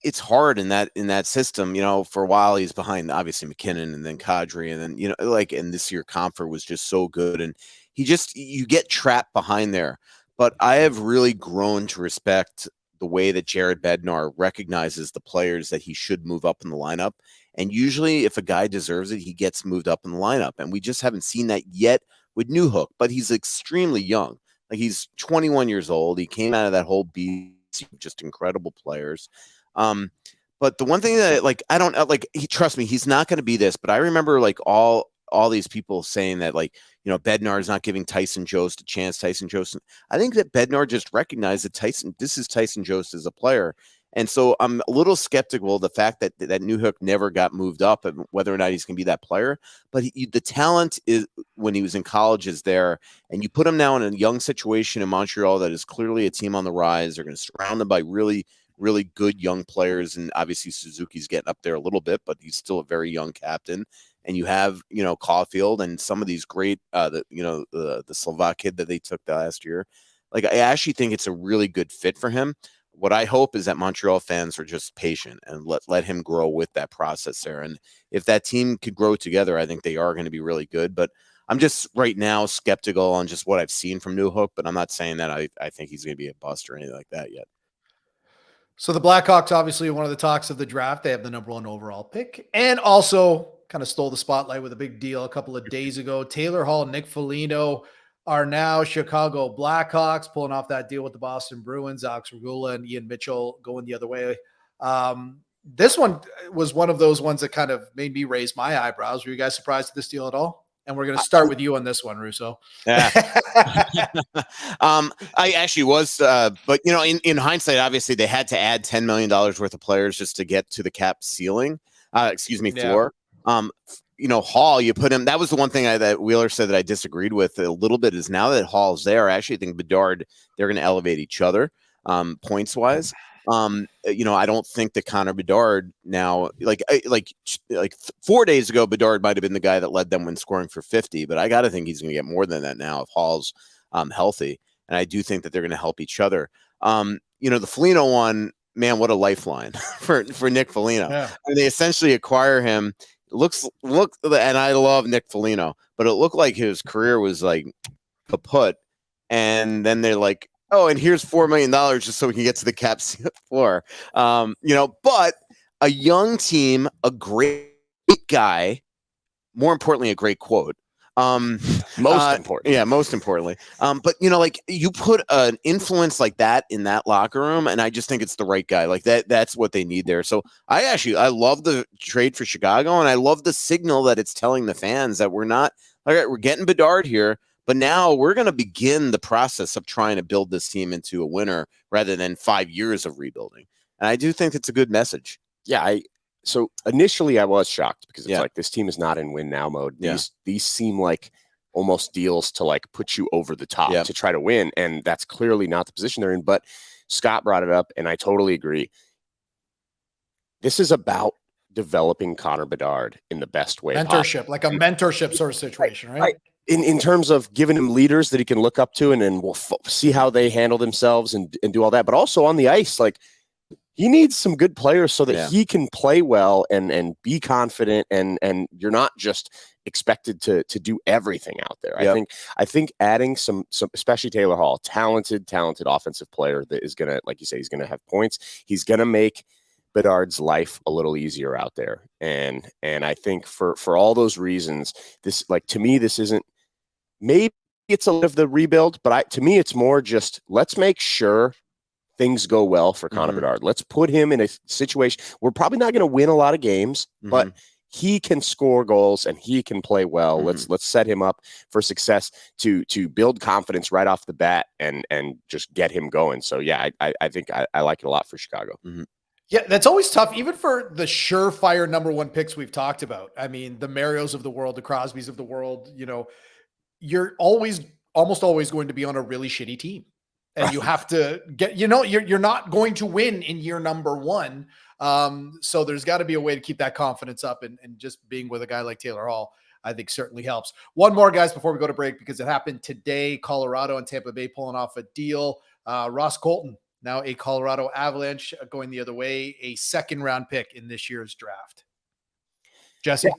it's hard in that system. For a while he's behind obviously McKinnon and then Kadri, and then and this year Comfort was just so good, and you get trapped behind there. But I have really grown to respect the way that Jared Bednar recognizes the players that he should move up in the lineup, and usually if a guy deserves it, he gets moved up in the lineup, and we just haven't seen that yet with Newhook. But he's extremely young. Like, he's 21 years old. He came out of that whole BC, just incredible players. But the one thing that, I don't trust me, he's not going to be this, but I remember all these people saying that, Bednar is not giving Tyson Jost a chance. Tyson Jost. I think that Bednar just recognized that this is Tyson Jost as a player. And so I'm a little skeptical of the fact that Newhook never got moved up and whether or not he's going to be that player. But the talent is, when he was in college, is there. And you put him now in a young situation in Montreal that is clearly a team on the rise. They're going to surround him by really, really good young players. And obviously Suzuki's getting up there a little bit, but he's still a very young captain. And you have, Caulfield and some of these great, the Slovak kid that they took last year. I actually think it's a really good fit for him. What I hope is that Montreal fans are just patient and let him grow with that process there. And if that team could grow together, I think they are going to be really good. But I'm just right now skeptical on just what I've seen from Newhook, but I'm not saying that I think he's going to be a bust or anything like that yet. So the Blackhawks, obviously one of the talks of the draft. They have the #1 overall pick, and also kind of stole the spotlight with a big deal a couple of days ago. Taylor Hall, Nick Foligno are now Chicago Blackhawks, pulling off that deal with the Boston Bruins. Alex Regula and Ian Mitchell going the other way. This one was one of those ones that kind of made me raise my eyebrows. Were you guys surprised at this deal at all? And we're going to start with you on this one, Russo. Yeah. I actually was, but in hindsight, obviously they had to add $10 million worth of players just to get to the cap ceiling. Floor. Hall, you put him. That was the one thing that Wheeler said that I disagreed with a little bit. Is now that Hall's there, I actually think Bedard, they're going to elevate each other points wise. I don't think that Connor Bedard now, like 4 days ago, Bedard might have been the guy that led them when scoring for 50, but I got to think he's going to get more than that now if Hall's healthy. And I do think that they're going to help each other. The Foligno one, man, what a lifeline for Nick Foligno. Yeah. I mean, they essentially acquire him. Look, and I love Nick Foligno, but it looked like his career was like kaput. And then they're like, oh, and here's $4 million just so we can get to the cap floor. But a young team, a great guy, more importantly, a great quote. Most important. Yeah, most importantly. But you put an influence like that in that locker room, and I just think it's the right guy. Like that's what they need there. So I love the trade for Chicago, and I love the signal that it's telling the fans that we're getting Bedard here. But now we're going to begin the process of trying to build this team into a winner rather than 5 years of rebuilding. And I do think it's a good message. Yeah. So initially I was shocked because it's like this team is not in win now mode. These seem like almost deals to like put you over the top to try to win. And that's clearly not the position they're in. But Scott brought it up and I totally agree. This is about developing Connor Bedard in the best way possible. Mentorship, like a mentorship sort of situation, right? In terms of giving him leaders that he can look up to and then we'll see how they handle themselves and do all that. But also on the ice, like he needs some good players so that he can play well and be confident and you're not just expected to do everything out there. I think adding some especially Taylor Hall, talented offensive player that is gonna, like you say, he's gonna have points. He's gonna make Bedard's life a little easier out there. And I think for all those reasons, this, like, to me, this isn't, maybe it's a lot of the rebuild, but to me, it's more just let's make sure things go well for Connor Bedard. Let's put him in a situation. We're probably not going to win a lot of games, but he can score goals and he can play well. Let's set him up for success to build confidence right off the bat and just get him going. So yeah, I think I like it a lot for Chicago. Yeah, that's always tough, even for the surefire number one picks we've talked about. I mean, the Marios of the world, the Crosbys of the world, you're almost always going to be on a really shitty team. And you have to get, you're not going to win in year number one. So there's got to be a way to keep that confidence up, and just being with a guy like Taylor Hall, I think certainly helps. One more, guys, before we go to break, because it happened today. Colorado and Tampa Bay pulling off a deal. Ross Colton, now a Colorado Avalanche, going the other way, a second-round pick in this year's draft. Jesse?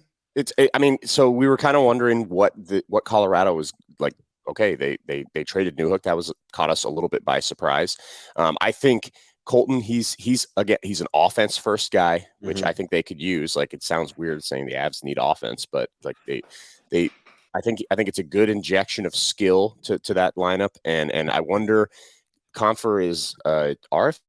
So we were kind of wondering what Colorado was like. Okay, they traded Newhook. That caught us a little bit by surprise. I think Colton, he's an offense first guy, which I think they could use. Like, it sounds weird saying the Avs need offense, but like I think it's a good injection of skill to that lineup. And I wonder, Confer is RF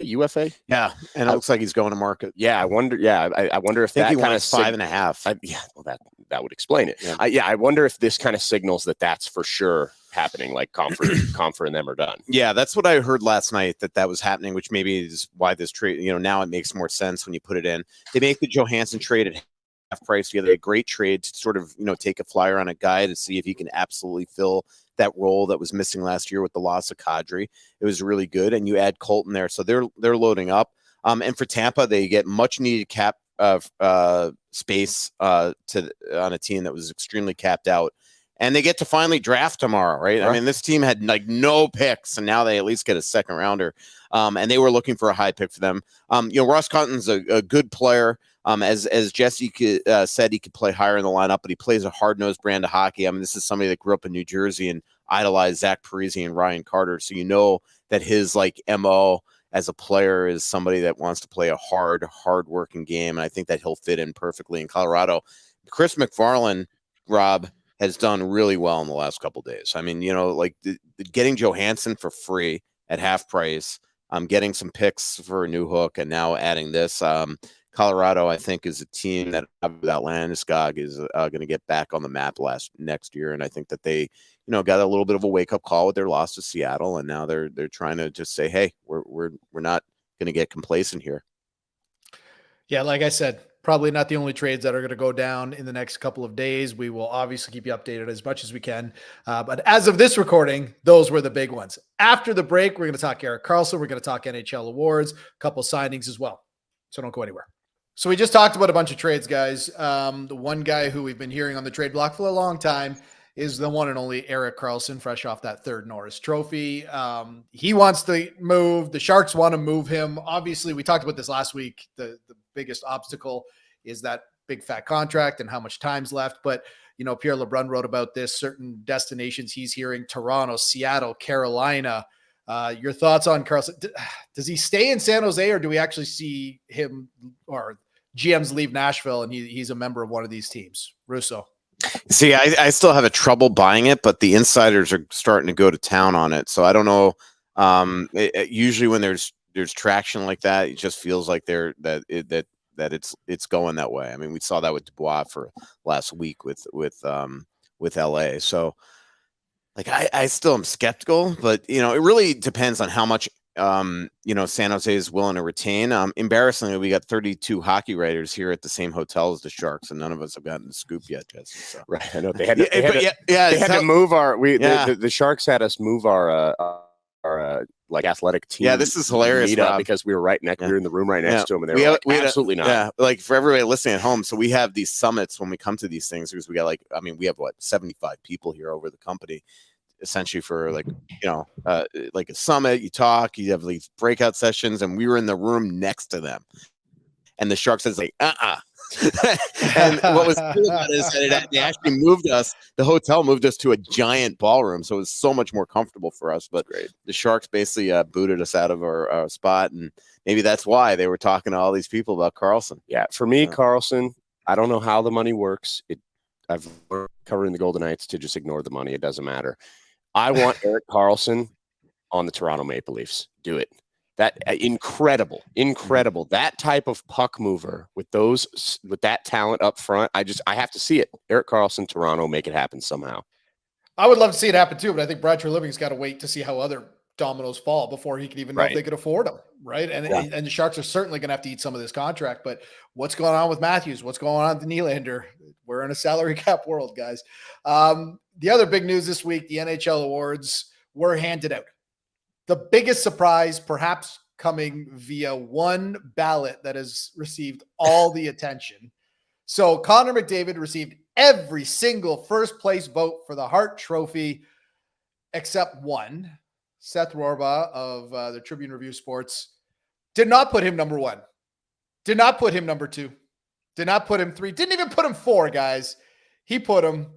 UFA. Yeah, and it looks like he's going to market. Yeah, I wonder. Yeah, I wonder if that kind of 5.5. Yeah, well, that would explain it. Yeah. I wonder if this kind of signals that that's for sure happening. Like Confer and them are done. Yeah, that's what I heard last night, that was happening, which maybe is why this trade. Now it makes more sense when you put it in. They make the Johansson trade at half price together. A great trade to sort of take a flyer on a guy to see if he can absolutely fill that role that was missing last year with the loss of Kadri. It was really good, and you add Colton there, so they're loading up. And for Tampa, they get much needed cap space on a team that was extremely capped out, and they get to finally draft tomorrow, right? I mean, this team had like no picks, and now they at least get a second rounder. And they were looking for a high pick for them. Ross Colton's a good player. As Jesse said, he could play higher in the lineup, but he plays a hard-nosed brand of hockey. I mean, this is somebody that grew up in New Jersey and idolized Zach Parise and Ryan Carter. So that his MO as a player is somebody that wants to play a hard-working game, and I think that he'll fit in perfectly in Colorado. Chris McFarland, Rob, has done really well in the last couple of days. I mean, getting Johansson for free at half price, getting some picks for a Newhook, and now adding this. Colorado, I think, is a team that without Landeskog is going to get back on the map next year, and I think that they, got a little bit of a wake up call with their loss to Seattle, and now they're trying to just say, hey, we're not going to get complacent here. Yeah, like I said, probably not the only trades that are going to go down in the next couple of days. We will obviously keep you updated as much as we can. But as of this recording, those were the big ones. After the break, we're going to talk Erik Karlsson. We're going to talk NHL awards, a couple signings as well. So don't go anywhere. So we just talked about a bunch of trades, guys. The one guy who we've been hearing on the trade block for a long time is the one and only Erik Karlsson, fresh off that third Norris Trophy. He wants to move. The Sharks want to move him. Obviously, we talked about this last week. The biggest obstacle is that big fat contract and how much time's left. But, Pierre LeBrun wrote about this, certain destinations he's hearing: Toronto, Seattle, Carolina. Your thoughts on Karlsson? Does he stay in San Jose, or do we actually see him or GMs leave Nashville and he's a member of one of these teams? Russo. See, I still have a trouble buying it, but the insiders are starting to go to town on it. So I don't know. Usually when there's traction like that, it just feels like it's going that way. I mean, we saw that with Dubois for last week with LA. So like I still am skeptical, but it really depends on how much San Jose is willing to retain. Embarrassingly, we got 32 hockey writers here at the same hotel as the Sharks, and none of us have gotten the scoop yet, Jesse. So. Right, I know they had to move our. The Sharks had us move our like athletic team. Yeah, this is hilarious, Rob, because we were right next. We were in the room right next to them, and they were absolutely not. Yeah, like for everybody listening at home, so we have these summits when we come to these things because we got we have 75 people here over the company. Essentially for like a summit, you talk, you have these breakout sessions, and we were in the room next to them, and the Sharks says like and what was cool about it is that they actually moved us, the hotel moved us to a giant ballroom, so it was so much more comfortable for us. But the Sharks basically booted us out of our spot, and maybe that's why they were talking to all these people about Karlsson. Yeah, for me, Karlsson, I don't know how the money works. I've learned covering the Golden Knights to just ignore the money. It doesn't matter. I want Erik Karlsson on the Toronto Maple Leafs. Do it. That incredible. That type of puck mover with that talent up front. I have to see it. Erik Karlsson, Toronto, make it happen somehow. I would love to see it happen too, but I think Brad Treliving's got to wait to see how other dominoes fall before he can even know if they could afford him, right? And the Sharks are certainly going to have to eat some of this contract. But what's going on with Matthews? What's going on with Nylander? We're in a salary cap world, guys. The other big news this week, the NHL awards were handed out. The biggest surprise, perhaps coming via one ballot that has received all the attention. So Connor McDavid received every single first place vote for the Hart Trophy, except one. Seth Rohrbaugh of the Tribune Review Sports did not put him number one, did not put him number two, did not put him three, didn't even put him four, guys. He put him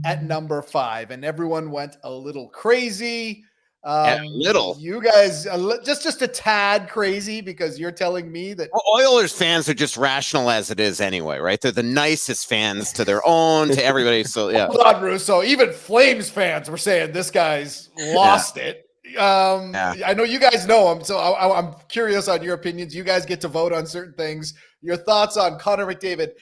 at number 5, and everyone went a little crazy. You guys just a tad crazy, because you're telling me that Oilers fans are just rational as it is anyway, right? They're the nicest fans to their own, to everybody. So yeah, hold on, Russo. Even Flames fans were saying this guy's lost it. I know you guys know him, so I'm curious on your opinions. You guys get to vote on certain things. Your thoughts on Connor McDavid,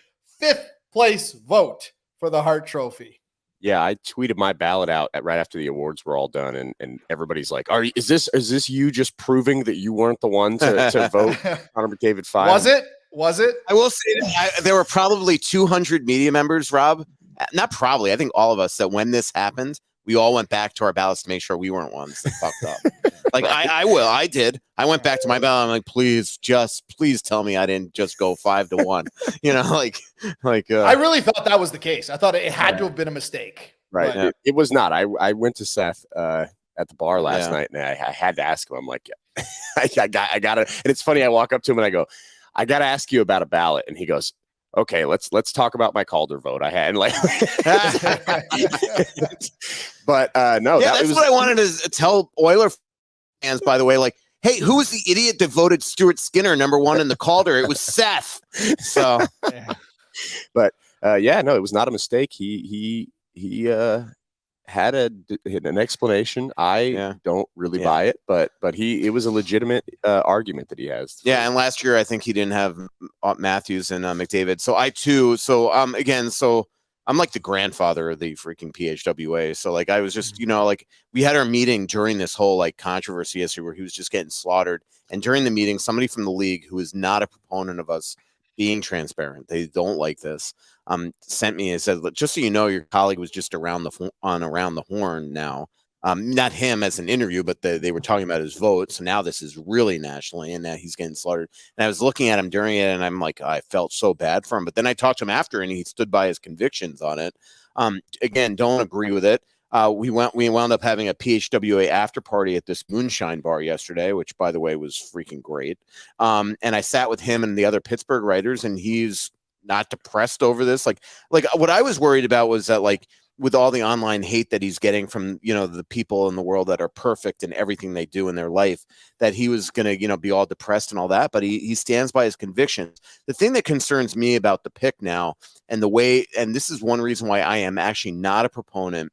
5th place vote for the Hart Trophy. Yeah, I tweeted my ballot out right after the awards were all done, and everybody's like, is this you just proving that you weren't the one to vote Connor McDavid 5? Was it? I will say that there were probably 200 media members, Rob. Not probably. I think all of us, that when this happened, we all went back to our ballots to make sure we weren't ones that fucked up. Like I did. I went back to my ballot. I'm like, please tell me I didn't just go 5-1. I really thought that was the case. I thought it had to have been a mistake. Right. But, it was not. I went to Seth at the bar last night, and I had to ask him. I'm like, I got it. And it's funny. I walk up to him and I go, I got to ask you about a ballot. And he goes, okay, let's talk about my Calder vote I had. Like, but no, that's what I wanted to tell Oiler fans, by the way. Like, hey, who was the idiot that voted Stuart Skinner number 1 in the Calder? It was Seth. So, but no, it was not a mistake. He had an explanation. I don't really buy it, but it was a legitimate argument that he has. Yeah, and last year I think he didn't have Matthews and McDavid. So I'm like the grandfather of the freaking PHWA. So like I was just, like we had our meeting during this whole like controversy yesterday where he was just getting slaughtered. And during the meeting, somebody from the league who is not a proponent of us being transparent, they don't like this, sent me and said, just so you know, your colleague was just around the horn now. Not him as an interview, but they were talking about his vote. So now this is really nationally, and now he's getting slaughtered. And I was looking at him during it, and I'm like, I felt so bad for him. But then I talked to him after, and he stood by his convictions on it. Again, don't agree with it. We wound up having a PHWA after party at this moonshine bar yesterday, which, by the way, was freaking great. And I sat with him and the other Pittsburgh writers, and he's not depressed over this. Like what I was worried about was that, like, with all the online hate that he's getting from, the people in the world that are perfect in everything they do in their life, that he was going to, be all depressed and all that, but he stands by his convictions. The thing that concerns me about the pick now and this is one reason why I am actually not a proponent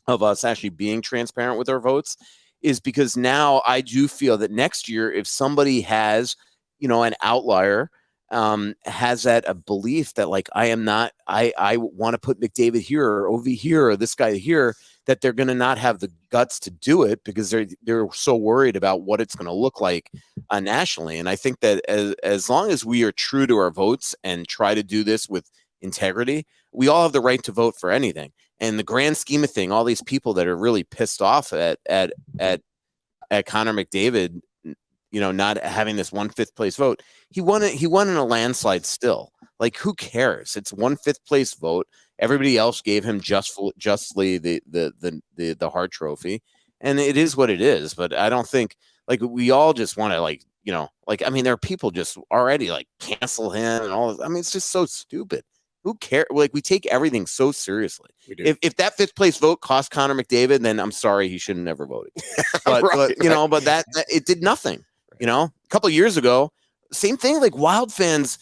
of us actually being transparent with our votes, is because now I do feel that next year, if somebody has, an outlier, has that a belief that like I want to put McDavid here or OV here or this guy here, that they're going to not have the guts to do it because they're so worried about what it's going to look like nationally. And I think that as long as we are true to our votes and try to do this with integrity, we all have the right to vote for anything. And the grand scheme of thing, all these people that are really pissed off at Connor McDavid, not having this 1/5 place vote, he won in a landslide still. Like, who cares? It's 1/5 place vote. Everybody else gave him justly the Hart Trophy, and it is what it is. But I don't think like we all just want to there are people just already like cancel him and all. I mean, it's just so stupid. Who cares? Like, we take everything so seriously. If that 5th place vote cost Connor McDavid, then I'm sorry, he should have never voted. But but that it did nothing. A couple of years ago, same thing. Like, Wild fans,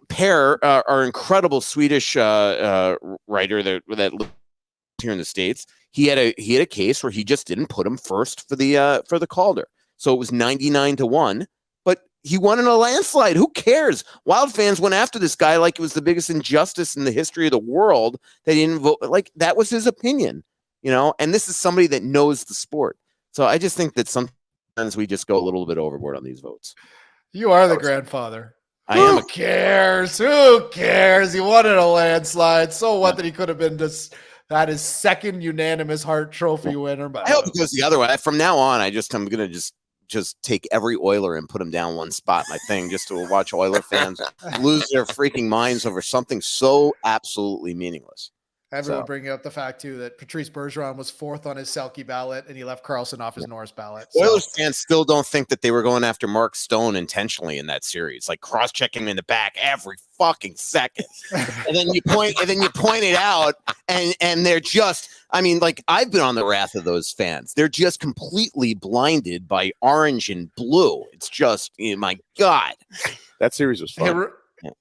Pierre, our incredible Swedish writer that lives here in the States, he had a case where he just didn't put him first for the Calder, so it was 99-1. He won in a landslide. Who cares? Wild fans went after this guy like it was the biggest injustice in the history of the world. They didn't vote. Like, that was his opinion, and this is somebody that knows the sport. So I just think that sometimes we just go a little bit overboard on these votes. You are the grandfather. Who cares? Who cares? He won in a landslide. So what that he could have been just had his second unanimous Hart Trophy winner. But I hope it goes the other way. From now on, I'm going to just take every Oiler and put them down one spot in my thing just to watch Oiler fans lose their freaking minds over something so absolutely meaningless. Everyone bringing up the fact too that Patrice Bergeron was 4th on his Selke ballot and he left Karlsson off his Norris ballot. Oilers fans still don't think that they were going after Mark Stone intentionally in that series, like cross-checking him in the back every fucking second. and then you point it out, and they're just, like, I've been on the wrath of those fans. They're just completely blinded by orange and blue. It's just, my God. That series was fun.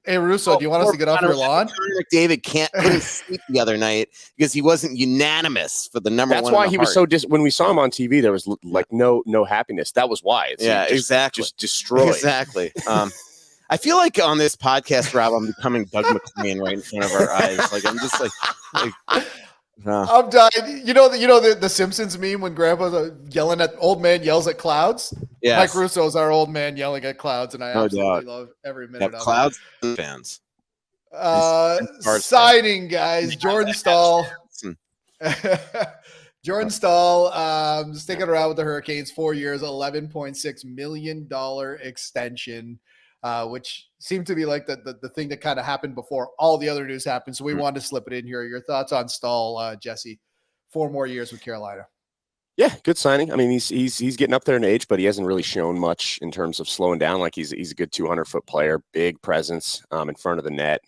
Hey, Russo, do you want us to get off your lawn? David couldn't sleep the other night because he wasn't unanimous for the number one. That's why he was so when we saw him on TV, there was like no happiness. That was why. Exactly. Just destroyed. Exactly. I feel like on this podcast, Rob, I'm becoming Doug McLean right in front of our eyes. Like, I'm just like I'm dying. You know the Simpsons meme when Grandpa's yelling at old man yells at clouds. Yeah, Mike Russo is our old man yelling at clouds, and I absolutely love every minute of clouds it. Fans. Signing guys, Jordan Staal. Jordan Staal sticking around with the Hurricanes 4 years, $11.6 million extension. Which seemed to be like the thing that kind of happened before all the other news happened. So we wanted to slip it in here. Your thoughts on Staal, Jesse? 4 more years with Carolina. Yeah, good signing. I mean, he's getting up there in age, but he hasn't really shown much in terms of slowing down. Like, he's a good 200-foot player, big presence in front of the net.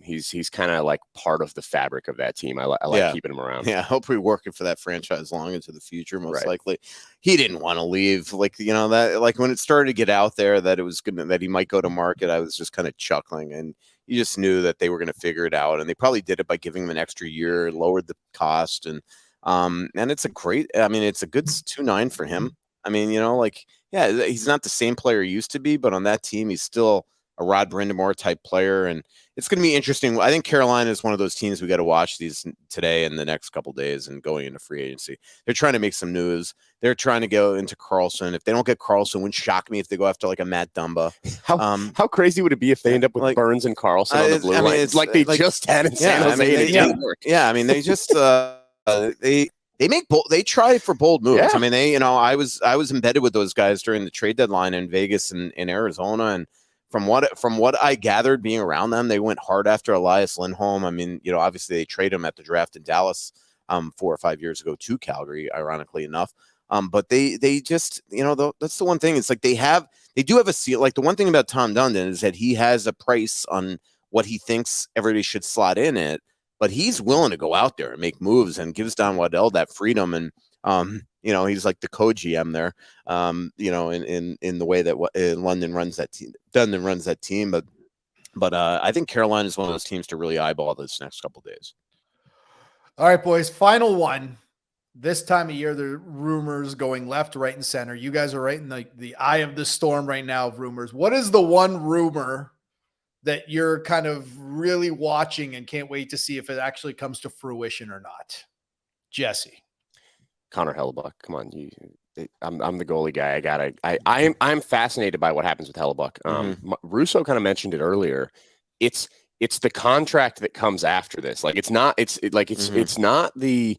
He's kind of like part of the fabric of that team. I like keeping him around. Yeah, I hope we're working for that franchise long into the future, most likely. He didn't want to leave. Like, that, like, when it started to get out there that it was that he might go to market, I was just kind of chuckling, and you just knew that they were going to figure it out, and they probably did it by giving him an extra year, lowered the cost, and And it's a good 2.9 for him. I mean, he's not the same player he used to be, but on that team, he's still a Rod Brindamore type player. And it's going to be interesting. I think Carolina is one of those teams we got to watch these today and the next couple of days and going into free agency. They're trying to make some news. They're trying to go into Karlsson. If they don't get Karlsson, it wouldn't shock me if they go after like a Matt Dumba. How crazy would it be if they end up with Burns and Karlsson on the blue line? It's like they just had in San Jose. They just they try for bold moves. Yeah. I mean, I was embedded with those guys during the trade deadline in Vegas and in Arizona, and from what I gathered being around them, they went hard after Elias Lindholm. I mean, obviously they traded him at the draft in Dallas 4 or 5 years ago to Calgary, ironically enough. But they just, that's the one thing. It's like they do have a seal. Like the one thing about Tom Dundon is that he has a price on what he thinks everybody should slot in it, but he's willing to go out there and make moves and gives Don Waddell that freedom. And, he's like the co-GM there, in the way that London runs that team. Dundon runs that team. But I think Carolina is one of those teams to really eyeball this next couple of days. All right, boys. Final one. This time of year, there are rumors going left, right, and center. You guys are right in the eye of the storm right now of rumors. What is the one rumor that you're kind of really watching and can't wait to see if it actually comes to fruition or not? Jesse. Connor Hellebuyck. Come on. I'm the goalie guy. I'm fascinated by what happens with Hellebuyck. Russo kind of mentioned it earlier. It's the contract that comes after this. Like it's not not the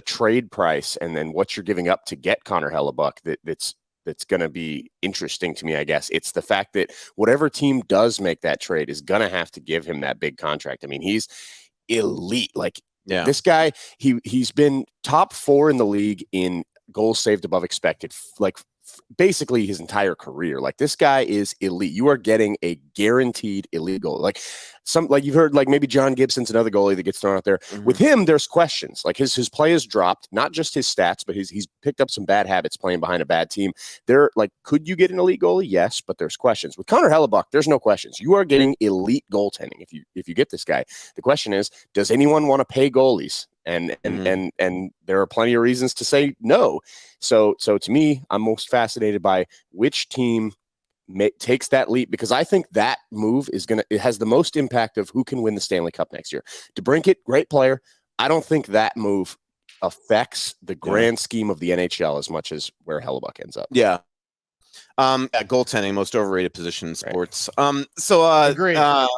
trade price and then what you're giving up to get Connor Hellebuyck that's going to be interesting to me, I guess. It's the fact that whatever team does make that trade is going to have to give him that big contract. I mean, he's elite. This guy, he's been top 4 in the league in goals saved above expected, basically his entire career. Like this guy is elite. You are getting a guaranteed elite goal. Like you've heard, like maybe John Gibson's another goalie that gets thrown out there. With him, there's questions. Like his play has dropped, not just his stats, but he's picked up some bad habits playing behind a bad team. They're like, could you get an elite goalie? Yes, but there's questions. With Connor Hellebuyck, there's no questions. You are getting elite goaltending if you get this guy. The question is, does anyone want to pay goalies? And there are plenty of reasons to say no. So to me, I'm most fascinated by which team takes that leap, because I think that move it has the most impact of who can win the Stanley Cup next year. DeBrincat, great player. I don't think that move affects the grand scheme of the NHL as much as where Hellebuyck ends up. Yeah. Goaltending, most overrated position in sports. Agreed. I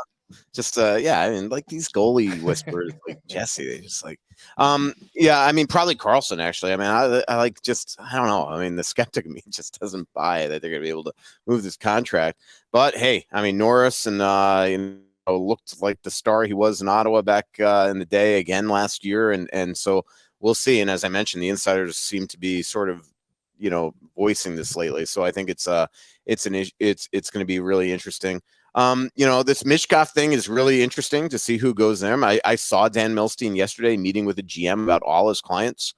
mean, like these goalie whisperers, like Jesse, they just like, I mean, probably Karlsson, actually. I mean, I don't know. I mean, the skeptic in me just doesn't buy that they're going to be able to move this contract. But hey, I mean, Norris and, looked like the star he was in Ottawa back in the day again last year. And so we'll see. And as I mentioned, the insiders seem to be sort of, voicing this lately. So I think it's going to be really interesting. This Mishkov thing is really interesting to see who goes there. I saw Dan Milstein yesterday meeting with a GM about all his clients.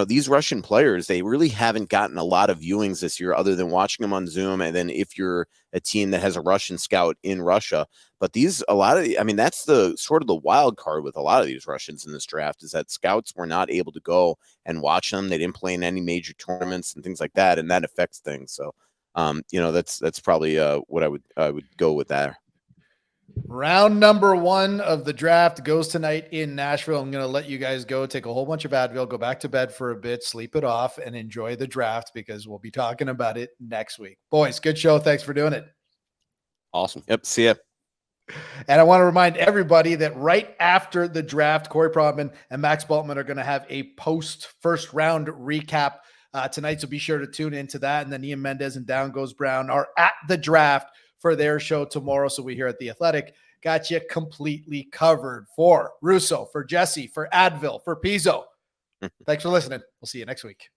These Russian players, they really haven't gotten a lot of viewings this year other than watching them on Zoom. And then if you're a team that has a Russian scout in Russia, but that's the sort of the wild card with a lot of these Russians in this draft, is that scouts were not able to go and watch them. They didn't play in any major tournaments and things like that. And that affects things. So, that's probably what I would go with that. Round number 1 of the draft goes tonight in Nashville. I'm going to let you guys go take a whole bunch of Advil, go back to bed for a bit, sleep it off, and enjoy the draft, because we'll be talking about it next week. Boys, good show. Thanks for doing it. Awesome. Yep. See ya. And I want to remind everybody that right after the draft, Corey Prodman and Max Bultman are going to have a post-first round recap tonight, so be sure to tune into that. And then Ian Mendez and Down Goes Brown are at the draft for their show tomorrow. So we here at The Athletic got you completely covered. For Russo, for Jesse, for Advil, for Pizzo. Thanks for listening. We'll see you next week.